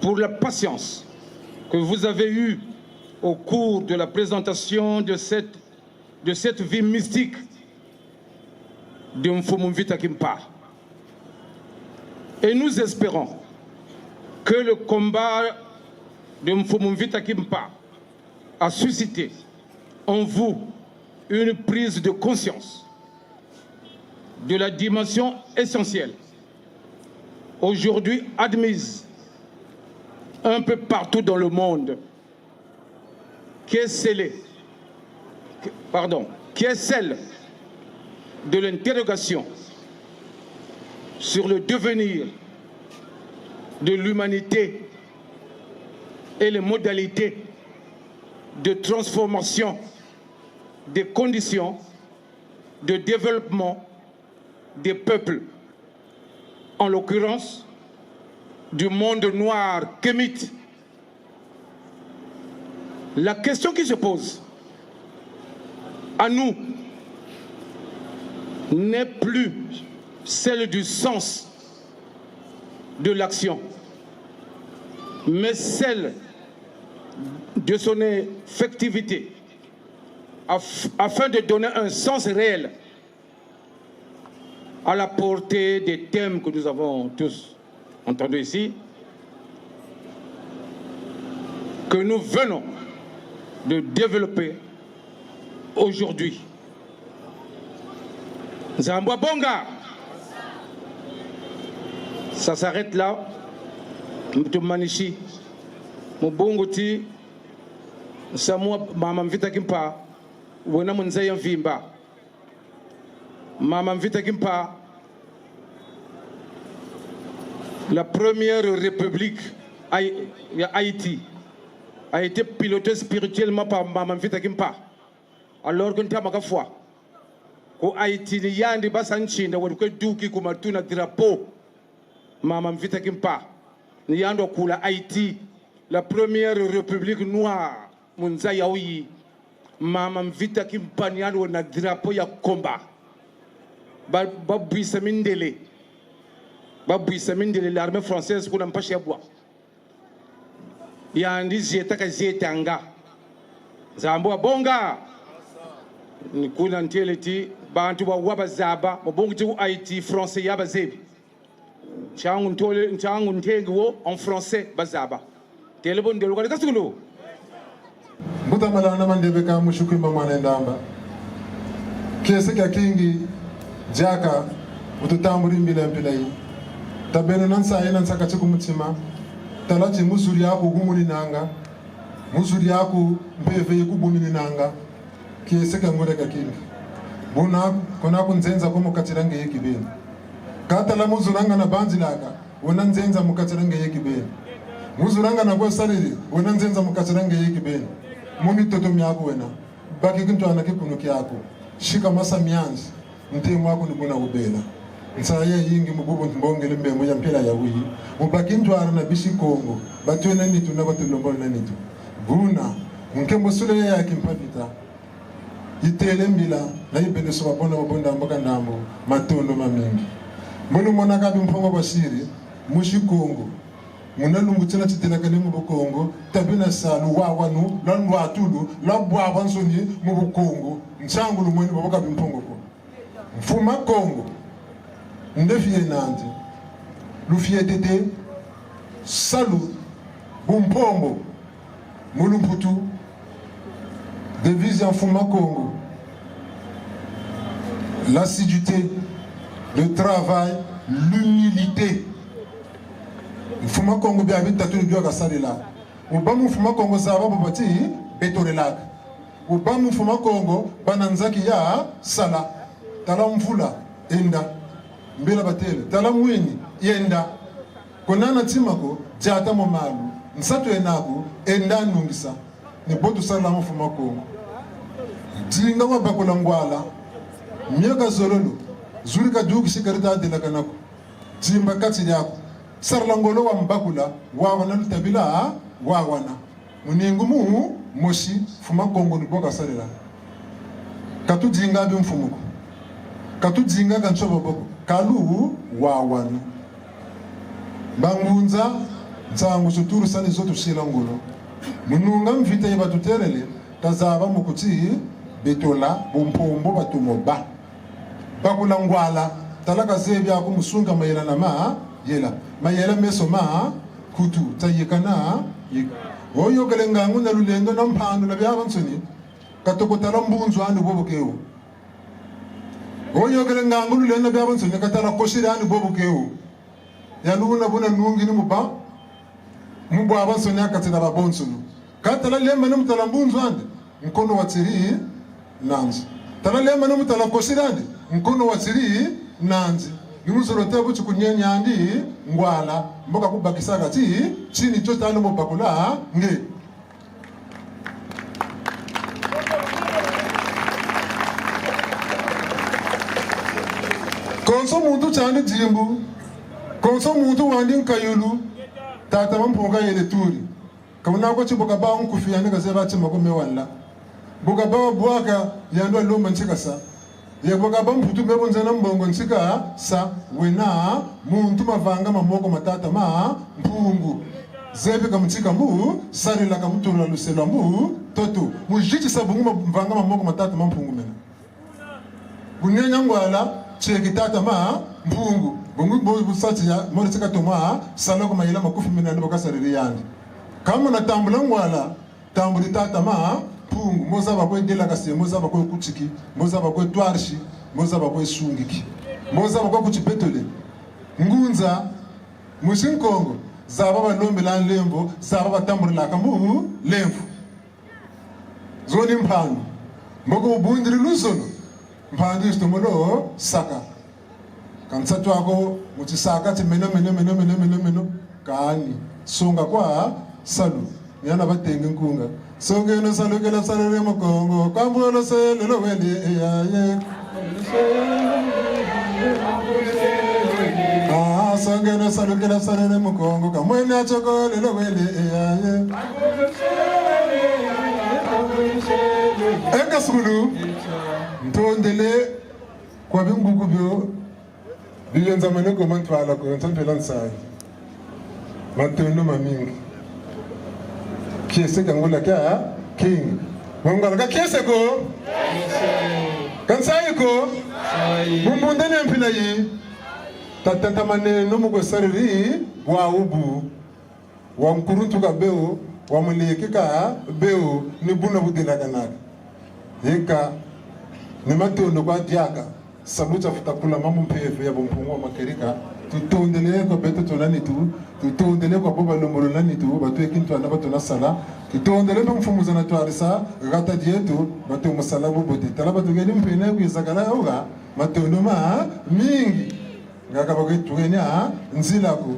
pour la patience que vous avez eue au cours de la présentation de cette vie mystique de Mfumumvita Kimpa. Et nous espérons que le combat de Mfumumvita Kimpa a suscité en vous une prise de conscience de la dimension essentielle, aujourd'hui admise un peu partout dans le monde, qui est celle de l'interrogation sur le devenir de l'humanité et les modalités de transformation des conditions de développement des peuples, en l'occurrence du monde noir kémite. La question qui se pose à nous n'est plus celle du sens de l'action, mais celle de son effectivité, afin de donner un sens réel à la portée des thèmes que nous avons tous entendus ici, que nous venons de développer aujourd'hui. Zambwa Bonga, ça s'arrête là. Mtumanishi, Mubongoti, Samua Mama Mvita Kimpa, Wena Munzaya Vimba. Mama Mvita Kimpa, la première république Haïti a été pilotée spirituellement par Mama Mvita Kimpa. Alors que nous avons foi, au Haïti, il y a des basanchines, il y a des douki qui ont un drapeau. Mama Mvita Kimpa, il y a des Haïti, la première république noire, Munzayaoui. Mama Mvita Kimpa, il y a un drapeau, il y a combat. Babouissa Mindele, l'armée française pour n'empêcher à boire. Il y a un dizieta kazietanga. Zambwa Bonga. Nikuna nteleti bantu wa wabazaba mabongo tu Haïti français yabazebi. Changu ntengo en français bazaba. Telebon de lokale kasulu. Mbuta malana mandebe ka mushukimba mwana ndamba. Kiese kya kingi jaka ututamburi mbila mpilai. Tabeno nansa yena nsaka chikumutsima. Talati musuri yako gumuni nanga. Musuri yako mpeve yikubumini nanga. Kieseka ngore kakingi. Buna kona kunzenza ko mukatirange yekibeni. Kata la muzuranga na banzi laka. Wona nzenza mukatirange yekibeni. Muzuranga na gosaliri. Wona nzenza mukatirange yekibeni. Mumi toto myako wena. Baki kintu anake kunuki yako. Shika masa mianzi. Ntemu wako nibuna ubela. Nsaya yingi mububu mbongele mbemu ya mpila ya uyi. Mubaki ntwara na bishi Kongo. Batuwe na nitu na batu lombolo na nitu. Buna. Mkembo sule ya kimpavita. Itele mbila na ibele soba bona mabonda mboka ndambo. Matondo mamingi. Mwenu mwanaka bimpongo basiri. Mushi Kongo. Muna lungu tina chitela kani mubu Kongo. Tabina salu wawanu. Lanu watulu. Labu wawansoni mubu Kongo. Nchangu lumweni baboka bimpongo ko. Mfuma Kongo. Ndefie nanti. Lufie dede. Salu. Bumpombo. Mulumputu. Devise en Fuma Congo. L'assiduité, le travail, l'humilité. Fuma Congo bien vite tatu ndio kasali la. ubamu fuma Kongo zaba babati betorelaka ubamu fuma Kongo bananzaki ya sala tala mvula enda mbela batele tala mwini yenda konana timako jata momalu nsatu enaku enda nungisa ni botu sala mfuma Kongo jinga wa bakola ngwala miaka zololo zuri ka duki sikarita de la kanako jimba kati yako sarlangolo wa mbakula wawana lutabila wawana muningu mu moshi fuma Kongo ni boka salela katu jinga bi mfumuko katu jinga kanchoba boko kalu wawana bangunza nzangu suturu sani zotu shilangolo mununga mvita yeba tutelele tazaba mukuti betola bumpombo batumoba bakula ngwala talaka zebi ako musunga mayela na ma yela mayela meso ma kutu tayekana oyo galengangu na lulendo na mphando na byaba nsoni katokotala mbunzu anu bobokeo oyo galengangu lulendo byaba nsoni katala koshira anu bobokeo ya luna bona nungi ni muba mubwa nsoni akatina babonsunu katala lemba ni mutala mbunzu ande mkono wa tiri nanzi tala lemba ni mutala koshira ande mkono wa tiri nanzi nimusorote buchu kunyenya andi ngwala mboka kubakisa kati chini chota anu mubakula nge konso muntu chandi jimbu konso muntu wandi nkayulu tata mamponga yele turi kamuna ko chiboka ba unkufi yani gazeba chima ko mewalla boka ba bwaka yando lomba nchika sa yeboka ba mputu bebo nzana mbongo nchika sa wena muntu mavanga mamoko matata ma mpungu zebe kamchika mbu sari la kamutula lusela mbu toto mujiji sabungu mavanga mamoko matata ma mpungu mena kunyanya ngwala cheki tata ma mpungu bungu bo sati ya mori tika toma saloko mayela makufu mena ndo kasariri yandi kama na tambula ngwala tambuli tata ma pungu moza bakwe dela kase moza bakwe kuchiki moza bakwe twarshi moza bakwe sungiki moza bakwe kuchipetole ngunza mushinkongo zaba balombe la lembo zaba batambula la kamu lembo zoni mphando moko ubundiri lusono mphando istomolo saka kamsatu wako muchisaka timeno meno kani sunga kwa salu yana batenge nkunga songeno salukela salere mukongo kambulo selelo wele yaye songeno salukela salere mukongo kamwene achoko lelo wele yaye enga sulu ntondele kwa bingugu byo biyenza maneko mantwala ko ntampela nsai matondo mamingi kiese kangola kya king mongala ka kiese ko kansai ko mumbunda ne mpila yi tatanta maneno mugo sariri wa ubu wa mkuruntu ka beo wa muleke ka beo ni buna budila kanaka hika ni matondo kwa diaka sabucha futakula mamu mpefu ya bompungu makerika tutondele ko beto tonani tu tutondele ko boba lomolo nani tu batu ekintu anaba tonasala tutondele bamfumuza na twarisa gata dietu batu musala bobote talaba tugeni mpene kwizagala oga matondo ma mingi ngaka bagitugenya nzila ko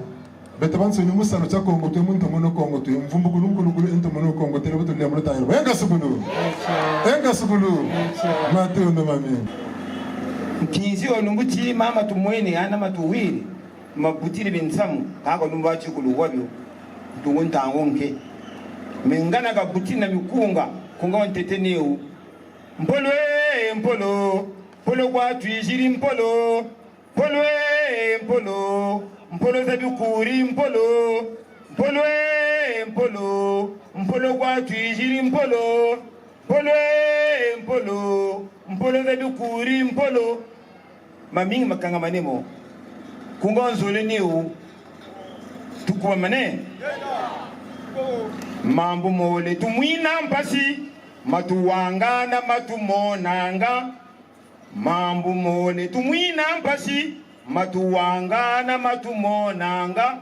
beto banso ni musalo cha Kongo to muntu mono Kongo to mvumbu kulungulu ento mono Kongo tele beto lemro tayiro enga sukulu matondo ma mingi mkinzi onunguti mama tumwene ana matuwiri mabutiri bensamu hako numba chikulu wabyo tungunta ngonke mengana ka butina mikunga kunga wanteteneu mpolo mpolo kwa tuijiri mpolo mpolo zabikuri mpolo kwa tuijiri mpolo zabikuri mpolo mamingi makanga manemo kunga nzole neu tukuwa mane mambo mole tumwina mpasi matuwangana matumonanga mambo mole tumwina mpasi matuwangana matumonanga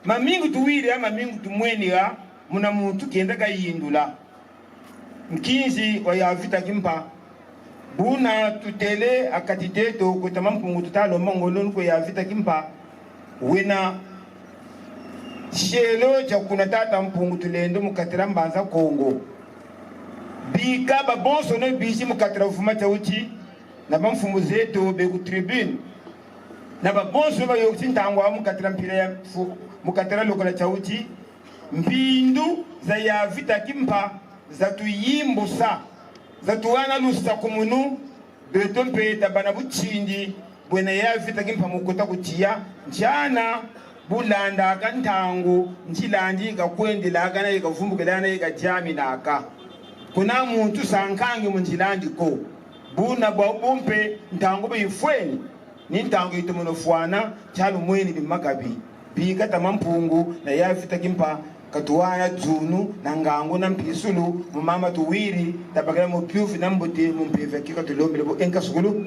mamingu tuwire mamingu tumweniga muna muntu kenda ka yindula mkinzi wa ya vita kimpa buna tutele akatiteto ko tamampungu tutalo mongolon ko ya vita kimpa wena shelo cha kuna tata mpungu tulendo mukatira mbanza Kongo bika babonso no bishi mukatira ufuma cha uchi na bamfumu zetu be ku tribune na babonso ba yoksi ntangwa mukatira mpira ya mukatira lokola cha uchi mbindu za ya vita kimpa za tuyimbusa za tuwana lusa kumunu betompe tabana buchindi bwena ya vita kimpa mukota kutia njana bulanda kantangu nchilandi kakwendela kana ikavumbukelana ikajami naka kuna muntu sankangi munjilandi ko buna bompe ntangu bifweni ni ntangu itomonofwana chalo mweni bimagabi bika tamampungu na ya vita kimpa katuwaya dzunu na ngango na mpisulu mumama tuwiri tabagala mu pyufi na mbote mu mpeve kika tulombele bo enkasukulu